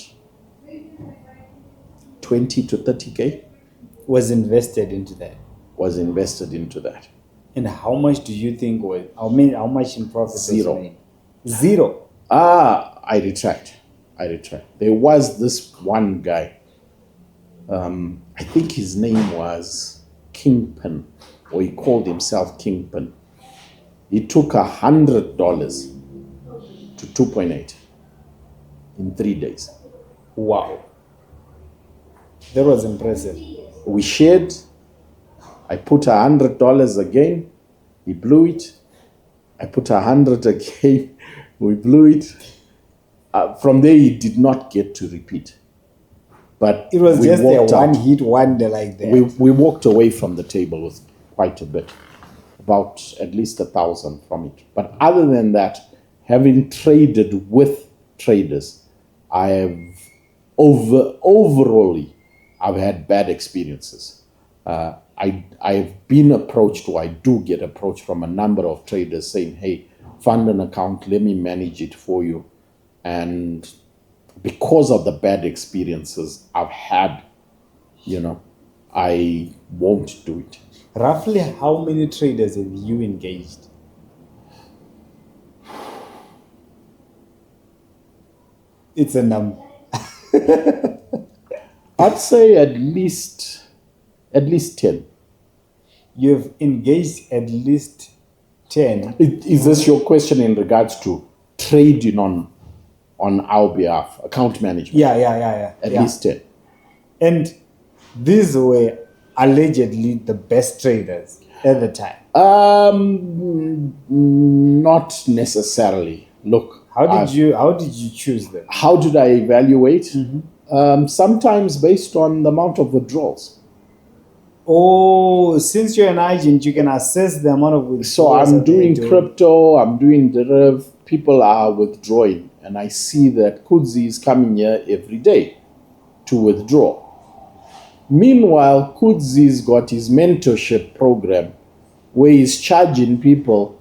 20 to 30K Was invested into that. was invested into that. And how much do you think was, how much in profit? Zero. Was made? Zero. I retract. There was this one guy. I think his name was Kingpin, or he called himself Kingpin. He took $100 to 2.8 in 3 days. Wow. That was impressive. We shared. I put $100 again. He blew it. I put 100 again. We blew it. From there, he did not get to repeat. But It was just a walked out. one-hit wonder like that. We walked away from the table with quite a bit, about at least 1,000 from it. But other than that, having traded with traders, I have overall, I've had bad experiences. I've been approached, or I do get approached from a number of traders saying, hey, fund an account, let me manage it for you. And because of the bad experiences I've had, I won't do it. Roughly how many traders have you engaged? It's a number. I'd say at least 10. You've engaged at least 10. Is this your question in regards to trading on our behalf, account management? Yeah. At least 10. And these were allegedly the best traders at the time. Not necessarily. Look, How did you choose them? how did I evaluate? Sometimes based on the amount of withdrawals. Oh, since you're an agent, you can assess the amount of withdrawals. So I'm that they're doing crypto, I'm doing deriv. People are withdrawing, and I see that Kudzi is coming here every day to withdraw. Meanwhile, Kudzi's got his mentorship program where he's charging people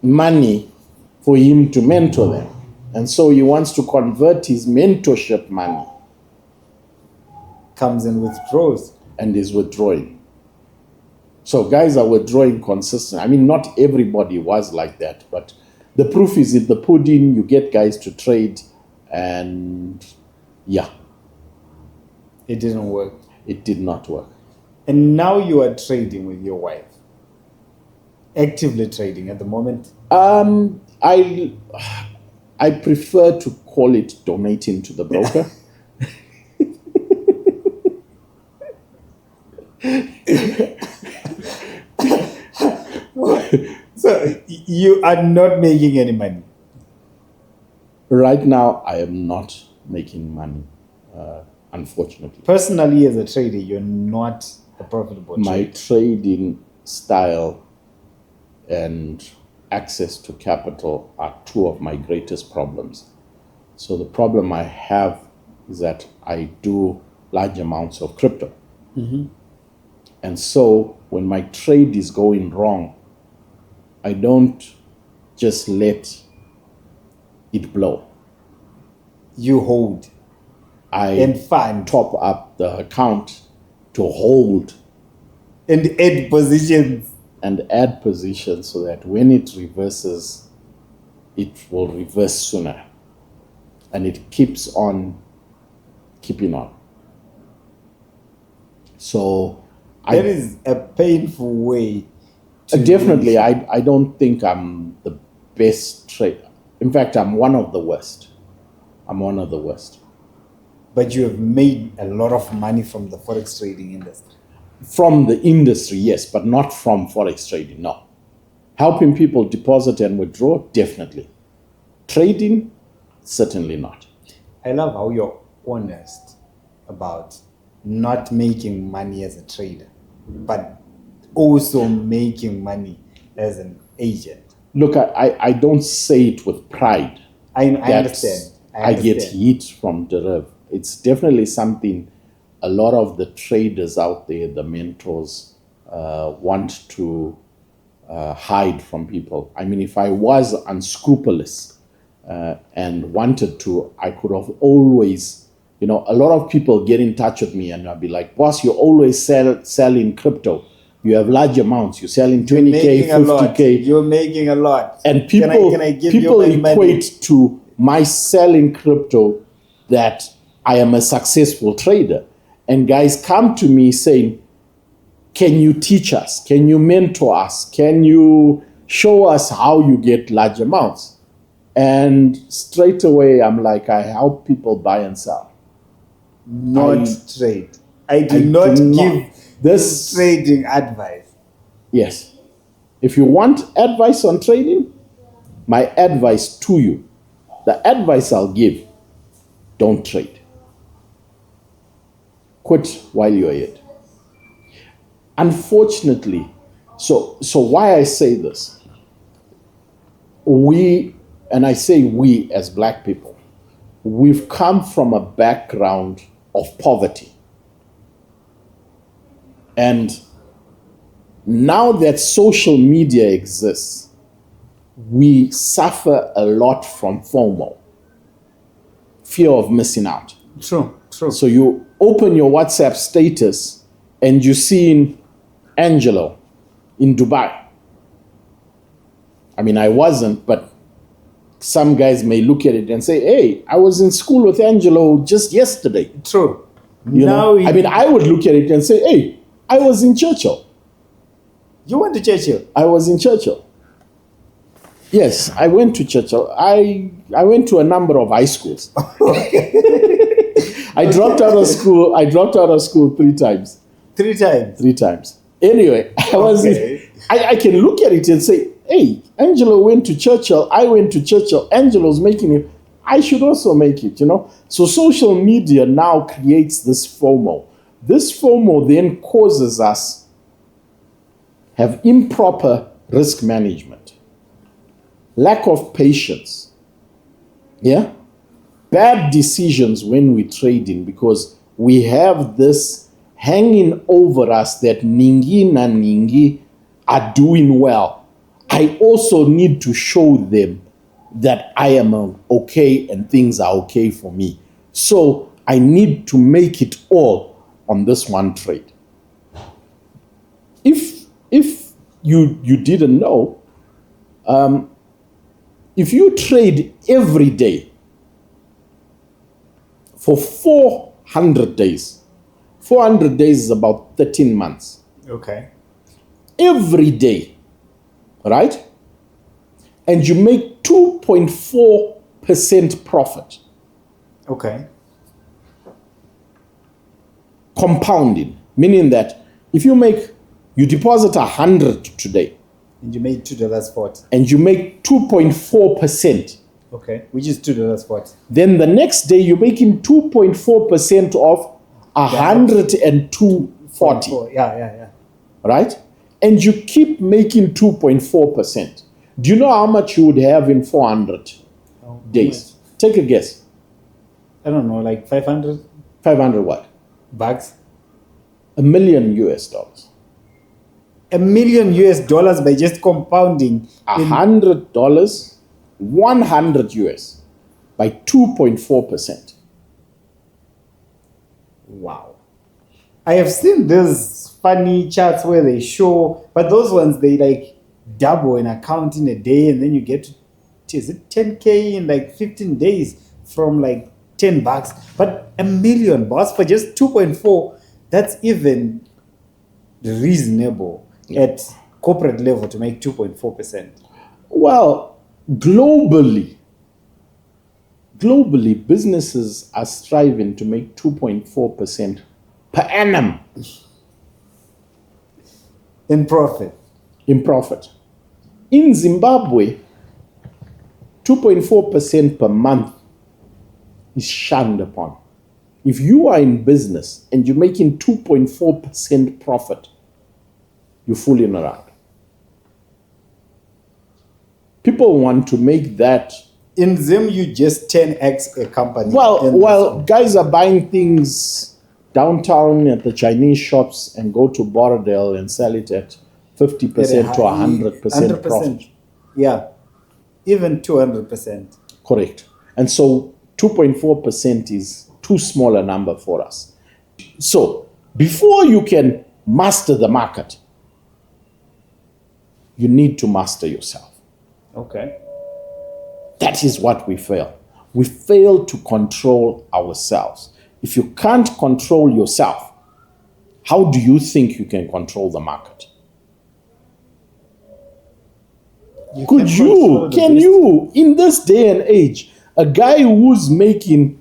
money for him to mentor them. And so he wants to convert his mentorship money comes and withdraws. and is withdrawing. So guys are withdrawing consistently. I mean, not everybody was like that, but the proof is in the pudding. You get guys to trade, and yeah, It didn't work. it did not work. And now you are trading with your wife. Actively trading at the moment. I prefer to call it donating to the broker. So you are not making any money. Right now, I am not making money, unfortunately. Personally, as a trader, you're not a profitable My trader. trading style and access to capital are two of my greatest problems. So the problem I have is that I do large amounts of crypto. And so when my trade is going wrong, I don't just let it blow. You hold and I fund top up the account to hold and add positions. and add positions so that when it reverses, it will reverse sooner. And it keeps on keeping on. So That is a painful way to definitely, I don't think I'm the best trader. In fact, I'm one of the worst. But you have made a lot of money from the Forex trading industry. From the industry, yes, but not from Forex trading, no. Helping people deposit and withdraw, definitely. Trading, certainly not. I love how you're honest about not making money as a trader, but also making money as an agent. Look, I don't say it with pride. I that understand. I get heat from deriv. It's definitely something a lot of the traders out there, the mentors, want to hide from people. I mean, if I was unscrupulous and wanted to, I could have always, a lot of people get in touch with me and I'll be like, boss, you always selling crypto. You have large amounts. You're selling 20K, 50K. You're making a lot. And people, Can I give people you my equate money? to my selling crypto that I am a successful trader. And guys come to me saying, can you teach us? Can you mentor us? Can you show us how you get large amounts? And straight away, I'm like, I help people buy and sell. Not trade. I do not do give this. trading advice. Yes. If you want advice on trading, my advice to you, the advice I'll give, don't trade. Quit while you're ahead. Unfortunately, so why I say this, and I say we as black people, we've come from a background of poverty. And now that social media exists, we suffer a lot from FOMO, fear of missing out. True. So you open your WhatsApp status and you're seeing Angelo in Dubai. I mean, I wasn't, but some guys may look at it and say, hey, I was in school with Angelo just yesterday. True. You know? I mean, I would look at it and say, hey, I was in Churchill. You went to Churchill? I was in Churchill. Yes, I went to Churchill. I went to a number of high schools. I dropped out of school. I dropped out of school 3 times. 3 times? 3 times. Anyway, I can look at it and say, hey, Angelo went to Churchill. I went to Churchill. Angelo's making it. I should also make it, you know. So social media now creates this FOMO. This FOMO then causes us have improper risk management, lack of patience, yeah, bad decisions when we trading because we have this hanging over us that Ningi na Ningi are doing well. I also need to show them that I am okay and things are okay for me. So I need to make it all on this one trade. If you didn't know, if you trade every day for 400 days, 400 days is about 13 months. Okay. Every day, right? And you make 2.4% profit. Okay. Compounding, meaning that if you deposit 100 today, and you made $2.40. and you make 2.4%, okay, which is $2.40. then the next day you're making 2.4% of 102.40. Yeah. Right? And you keep making 2.4%. Do you know how much you would have in 400 days? Take a guess. I don't know, like 500? 500 what? Bucks? $1 million. $1 million by just compounding $100, 100 US by 2.4%. Wow. I have seen these funny charts where they show, but those ones they like double an account in a day and then you get to, is it 10K in like 15 days from like $10. But $1 million for just 2.4, that's even reasonable at corporate level to make 2.4%. Well, globally, businesses are striving to make 2.4% per annum in profit. In Zimbabwe, 2.4% per month is shunned upon. If you are in business and you're making 2.4% profit, you're fooling around. People want to make that. In Zim, you just 10x a company. Well, guys are buying things downtown at the Chinese shops and go to Borrowdale and sell it at 50% to 100% profit. Yeah, even 200%. Correct. And so 2.4% is too small a number for us. So before you can master the market, you need to master yourself. Okay. That is what we fail. We fail to control ourselves. If you can't control yourself, how do you think you can control the market? Can you, in this day and age, a guy who's making,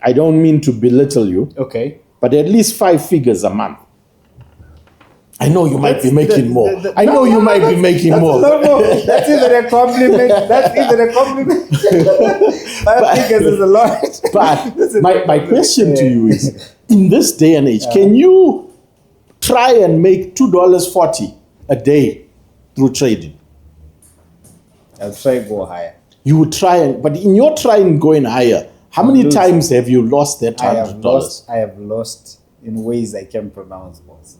I don't mean to belittle you, okay, but at least 5 figures a month. I know you might be making more. I know No, you might be making more. No, that's even a compliment. That's even a compliment. 5 figures is a lot. But my question to you is, in this day and age, can you try and make $2.40 a day through trading? I'll try go higher. You would try, but in your trying going higher, how many times have you lost that $100? I have lost in ways I can't pronounce, boss.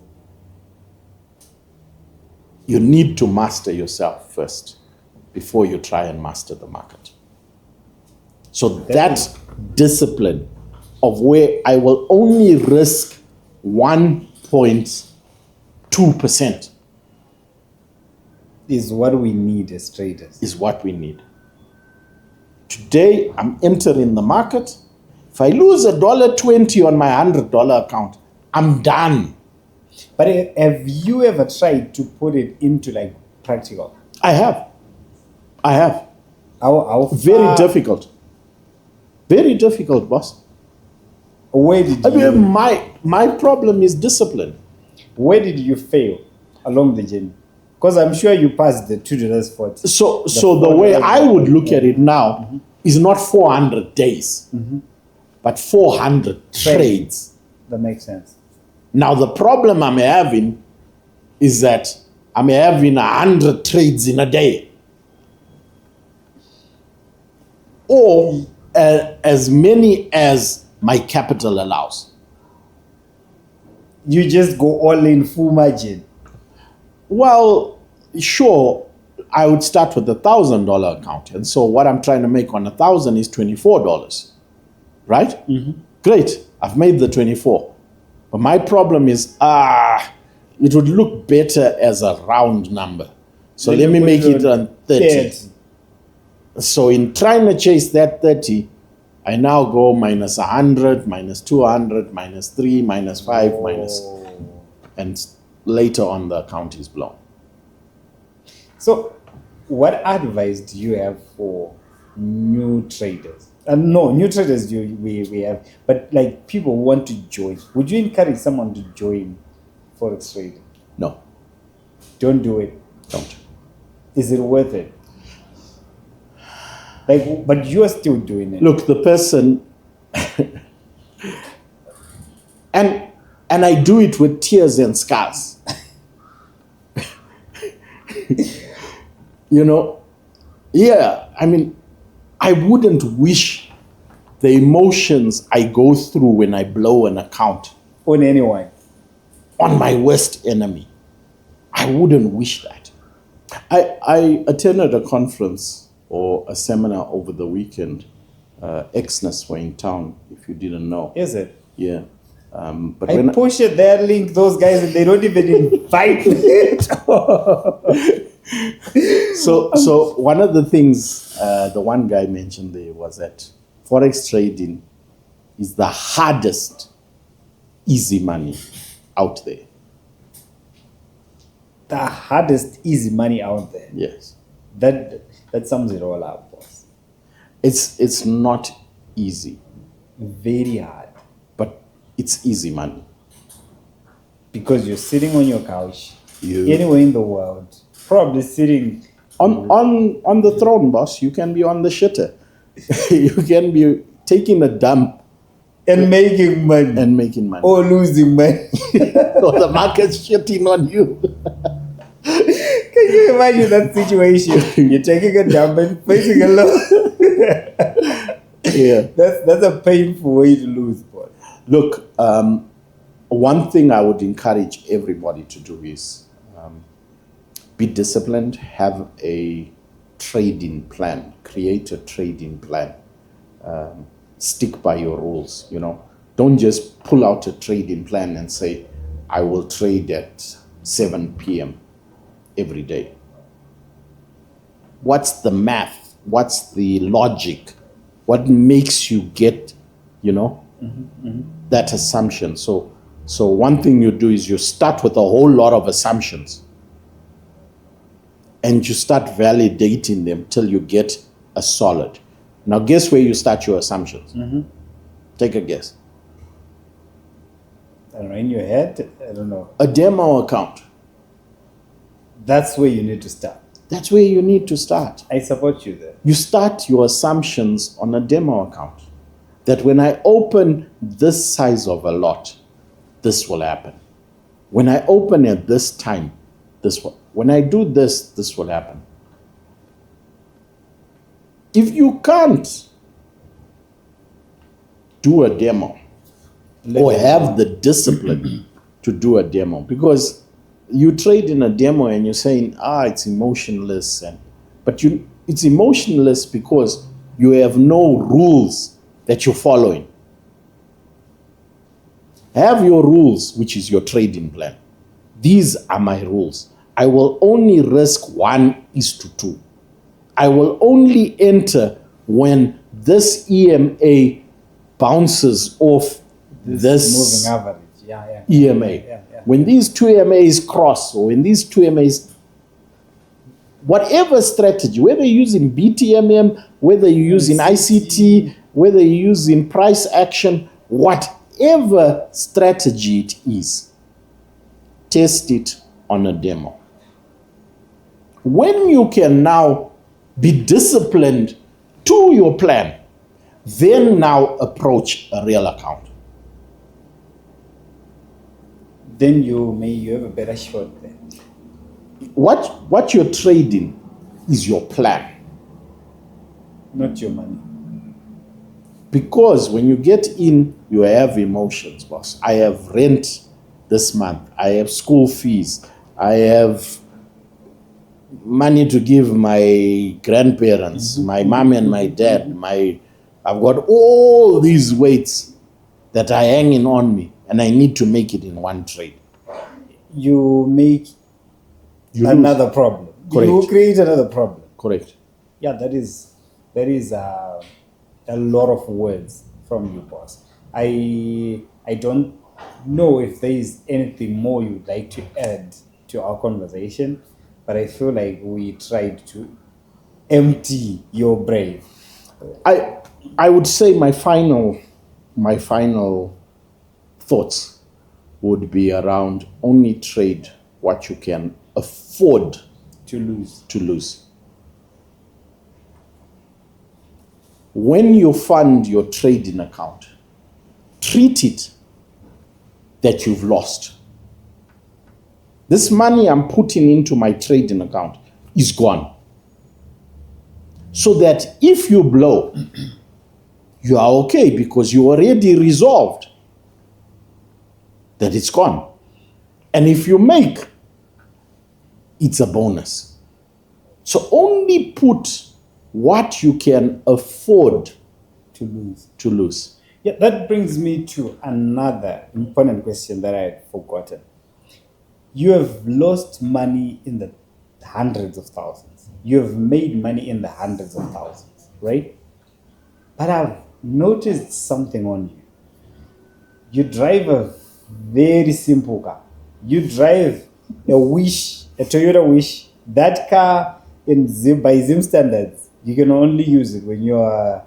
You need to master yourself first before you try and master the market. So that discipline of where I will only risk 1.2% is what we need as traders. Is what we need. Today, I'm entering the market. If I lose $1.20 on my $100 account, I'm done. But have you ever tried to put it into like practical? I have. How Very difficult. Very difficult, boss. Where did you? My problem is discipline. Where did you fail along the journey? Because I'm sure you passed the $2.40. So the way I would look at it now is not 400 days, but 400 trades. That makes sense. Now the problem I'm having is that I'm having 100 trades in a day, or as many as my capital allows. You just go all in full margin. Well, sure, I would start with $1,000 account. And so what I'm trying to make on 1,000 is $24, right? Great, I've made the 24. But my problem is, it would look better as a round number. So let me make it on 30. So in trying to chase that 30, I now go minus 100, minus 200, minus 3, minus 5, and later on the account is blown. So what advice do you have for new traders? No, new traders we have, but like people who want to join. Would you encourage someone to join Forex trading? No. Don't do it. Don't. Is it worth it? Like, but you are still doing it. Look, the person, and I do it with tears and scars. I mean, I wouldn't wish the emotions I go through when I blow an account on anyone, on my worst enemy. I wouldn't wish that. I attended a conference or a seminar over the weekend. Exness were in town, if you didn't know. Is it? Yeah. But I push it their link, those guys, and they don't even invite me. So one of the things the one guy mentioned there was that Forex trading is the hardest easy money out there. The hardest easy money out there. Yes. That sums it all up, boss. It's not easy. Very hard. But it's easy money. Because you're sitting on your couch, anywhere in the world, probably sitting on the throne, boss. You can be on the shitter. You can be taking a dump and making money. Or losing money. Or the market's shitting on you. Can you imagine that situation? You're taking a dump and facing a loss. Yeah. That's a painful way to lose, boss. Look, one thing I would encourage everybody to do is be disciplined, have a trading plan, create a trading plan, stick by your rules, Don't just pull out a trading plan and say, I will trade at 7 p.m. every day. What's the math? What's the logic? What makes you get, that assumption? So one thing you do is you start with a whole lot of assumptions and you start validating them till you get a solid. Now guess where you start your assumptions? Take a guess. I don't know, in your head, I don't know. A demo account. That's where you need to start. That's where you need to start. I support you there. You start your assumptions on a demo account. That when I open this size of a lot, this will happen. When I open at this time, this will. When I do this, this will happen. If you can't do a demo or have the discipline to do a demo, because you trade in a demo and you're saying, it's emotionless, but it's emotionless because you have no rules that you're following. Have your rules, which is your trading plan. These are my rules. I will only risk 1:2. I will only enter when this EMA bounces off this moving average. Yeah. EMA. Yeah. When these two EMAs cross, or when these two EMAs, whatever strategy, whether you're using BTMM, whether you're using ICT, whether you're using price action, whatever strategy it is, test it on a demo. When you can now be disciplined to your plan, then now approach a real account. Then you have a better shot there. What you're trading is your plan. Not your money. Because when you get in, you have emotions, boss. I have rent this month. I have school fees. I have money to give my grandparents, my mom and my dad. I've got all these weights that are hanging on me, and I need to make it in one trade. You make another problem. Correct. You create another problem. Correct. Yeah, that is a lot of words from you, boss. I don't know if there is anything more you'd like to add to our conversation, but I feel like we tried to empty your brain. I would say my final thoughts would be around only trade what you can afford To lose. When you fund your trading account, treat it that you've lost. This money I'm putting into my trading account is gone. So that if you blow, you are okay because you already resolved that it's gone. And if you make, it's a bonus. So only put what you can afford lose. to lose. Yeah, that brings me to another important question that I had forgotten. You have lost money in the hundreds of thousands. You have made money in the hundreds of thousands, right? But I've noticed something on you. You drive a very simple car. You drive a Toyota Wish. That car by Zim standards, you can only use it when you are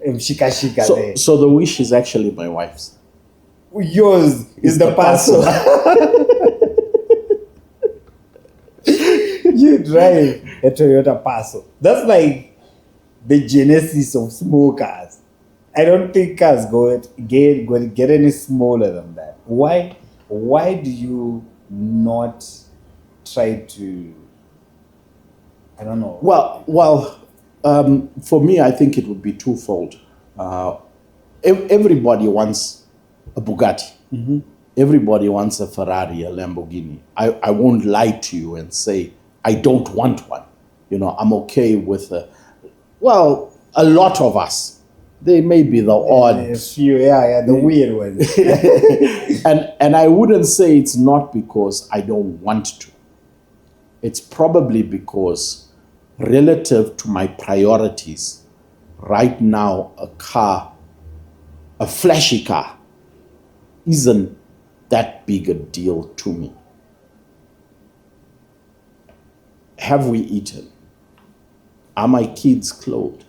shika there. So the Wish is actually my wife's. Yours is the parcel. You drive a Toyota Passo. That's like the genesis of small cars. I don't think cars get any smaller than that. Why do you not try to, I don't know. Well, for me, I think it would be twofold. Everybody wants a Bugatti. Mm-hmm. Everybody wants a Ferrari, a Lamborghini. I won't lie to you and say I don't want one. I'm okay with a lot of us. They may be the odd. A few, the weird ones. and I wouldn't say it's not because I don't want to. It's probably because relative to my priorities, right now a flashy car isn't that big a deal to me. Have we eaten? Are my kids clothed?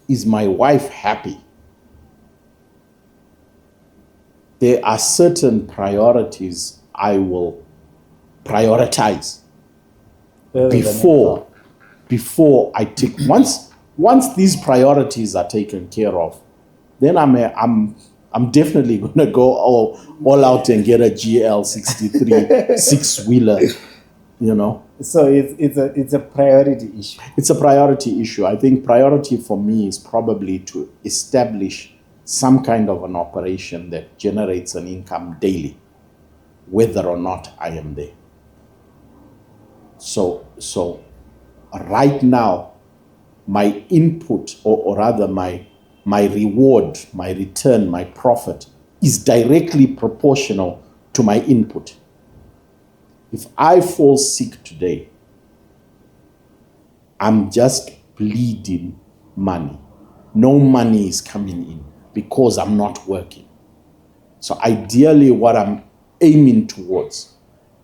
Is my wife happy? there are certain priorities I will prioritize before I take. Once these priorities are taken care of, then I'm definitely gonna go all out and get a GL63 six-wheeler, you know. So it's a priority issue. It's a priority issue. I think priority for me is probably to establish some kind of an operation that generates an income daily, whether or not I am there. So right now, my input, or rather my reward, my return, my profit is directly proportional to my input. If I fall sick today, I'm just bleeding money. No money is coming in because I'm not working. So ideally, what I'm aiming towards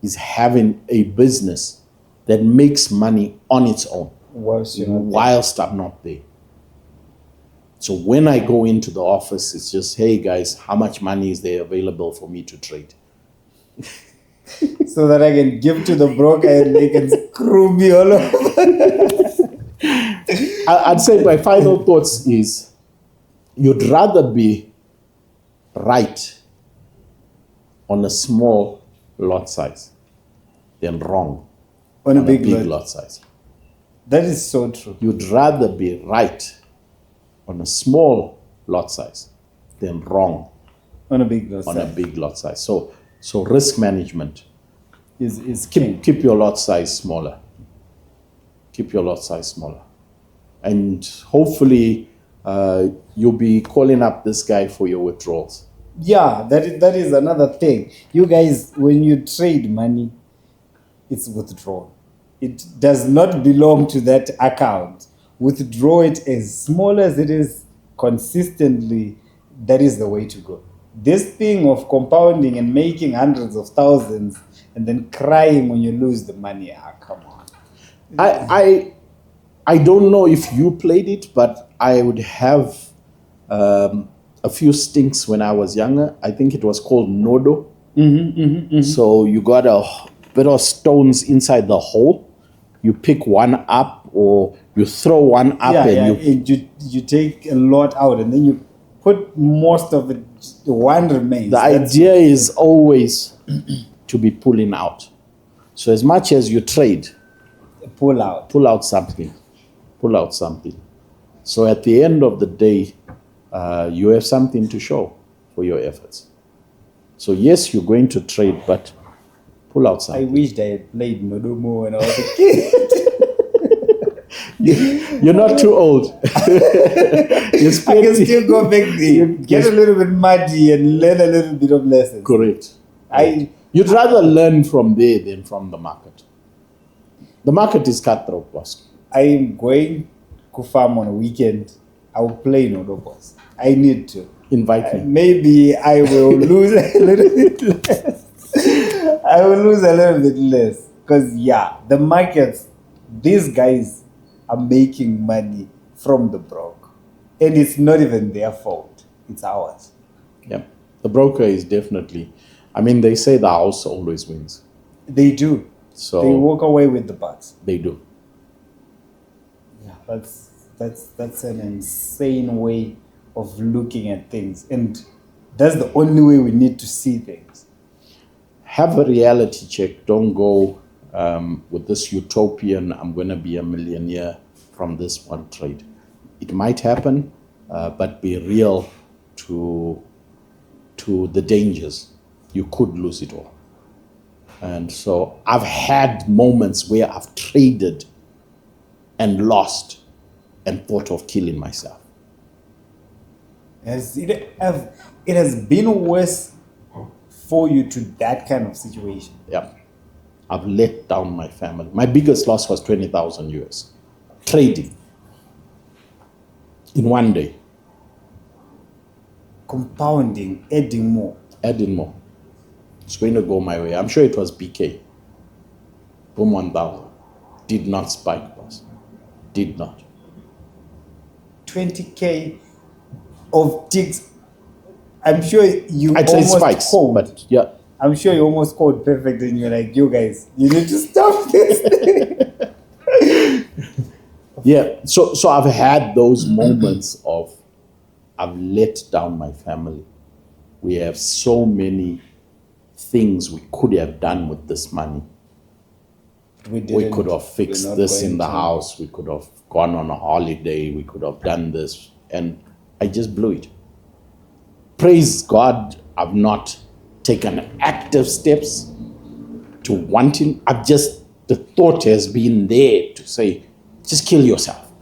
is having a business that makes money on its own whilst I'm not there. So when I go into the office, it's just, hey guys, how much money is there available for me to trade? So that I can give to the broker and they can screw me all over. I'd say my final thoughts is, you'd rather be right on a small lot size than wrong on a big lot size. That is so true. You'd rather be right on a small lot size than wrong on a big lot size. So risk management is key. Keep your lot size smaller. Keep your lot size smaller. And hopefully you'll be calling up this guy for your withdrawals. Yeah, that is another thing. You guys, when you trade money, it's withdrawn. It does not belong to that account. Withdraw it as small as it is consistently. That is the way to go. This thing of compounding and making hundreds of thousands and then crying when you lose the money, come on. I don't know if you played it, but I would have a few stinks when I was younger. I think it was called Nodo. So you got a bit of stones inside the hole. You pick one up or you throw one up you take a lot out and then you put most of it, one remains. The idea is always to be pulling out. So as much as you trade, pull out something. So at the end of the day, you have something to show for your efforts. So yes, you're going to trade, but pull out something. I wished I had played Nodomo when I was a kid. You're not too old. I can still go back there, get a little bit muddy and learn a little bit of lessons. Correct. You'd rather learn from there than from the market. The market is cutthroat, boss. I am going to farm on a weekend. I will play Nodo, boss. I need to. Invite me. Maybe I will lose a little bit less. I will lose a little bit less. Because, the markets, these guys are making money from the broke. And it's not even their fault. It's ours. Yeah. The broker is definitely, they say the house always wins. They do. So they walk away with the bucks. They do. Yeah, that's an insane way of looking at things. And that's the only way we need to see things. Have a reality check. Don't go with this utopian, I'm going to be a millionaire from this one trade. It might happen, but be real to the dangers. You could lose it all. And so I've had moments where I've traded and lost and thought of killing myself. It has been worse for you to that kind of situation. Yeah. I've let down my family. My biggest loss was 20,000 US. Trading. In one day. Compounding, adding more. It's going to go my way. I'm sure it was BK. Boom 1000. Did not spike, boss. Did not. 20K of ticks I'm sure you I'd say almost spikes, called. but yeah. I'm sure you almost called perfect and you're like, you guys, you need to stop this. Yeah. So I've had those moments of I've let down my family. We have so many things we could have done with this money. We didn't. could have We're fixed not this going in the to. house. We could have gone on a holiday. We could have done this. And I just blew it. Praise God, I've not taken active steps to wanting. The thought has been there to say, just kill yourself.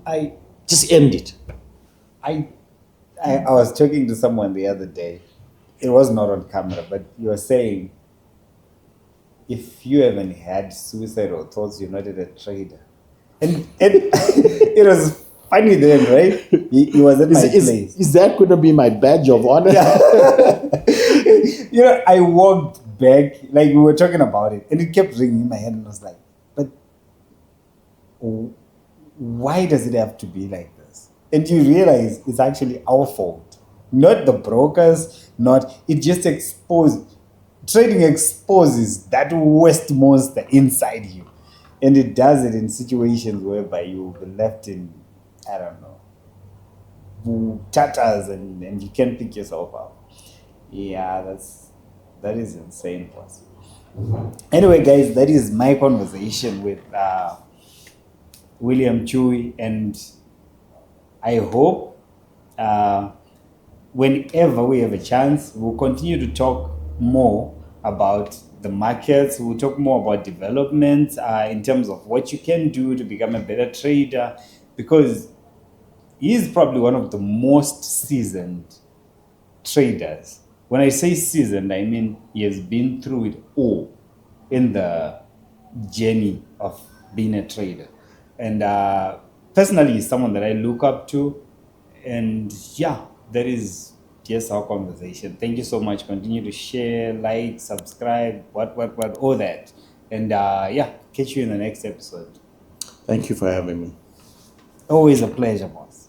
I Just end it. I was talking to someone the other day. It was not on camera, but you were saying if you haven't had suicidal thoughts, you're not a trader. And it was funny then, right? He was at my place. Is that going to be my badge of honor? I walked back, like we were talking about it, and it kept ringing in my head, and I was like, but why does it have to be like this? And you realize it's actually our fault, not the brokers, it just trading exposes that worst monster inside you. And it does it in situations whereby you will be left in, I don't know, tatters and you can't pick yourself up. Yeah, that is insane, boss. Anyway, guys, that is my conversation with William Chui, and I hope whenever we have a chance, we'll continue to talk more about the markets. We'll talk more about development in terms of what you can do to become a better trader, because he's probably one of the most seasoned traders. When I say seasoned, I mean he has been through it all in the journey of being a trader. And personally, he's someone that I look up to. And yeah, that is just our conversation. Thank you so much. Continue to share, like, subscribe, what, all that. And yeah, catch you in the next episode. Thank you for having me. Always a pleasure, boss.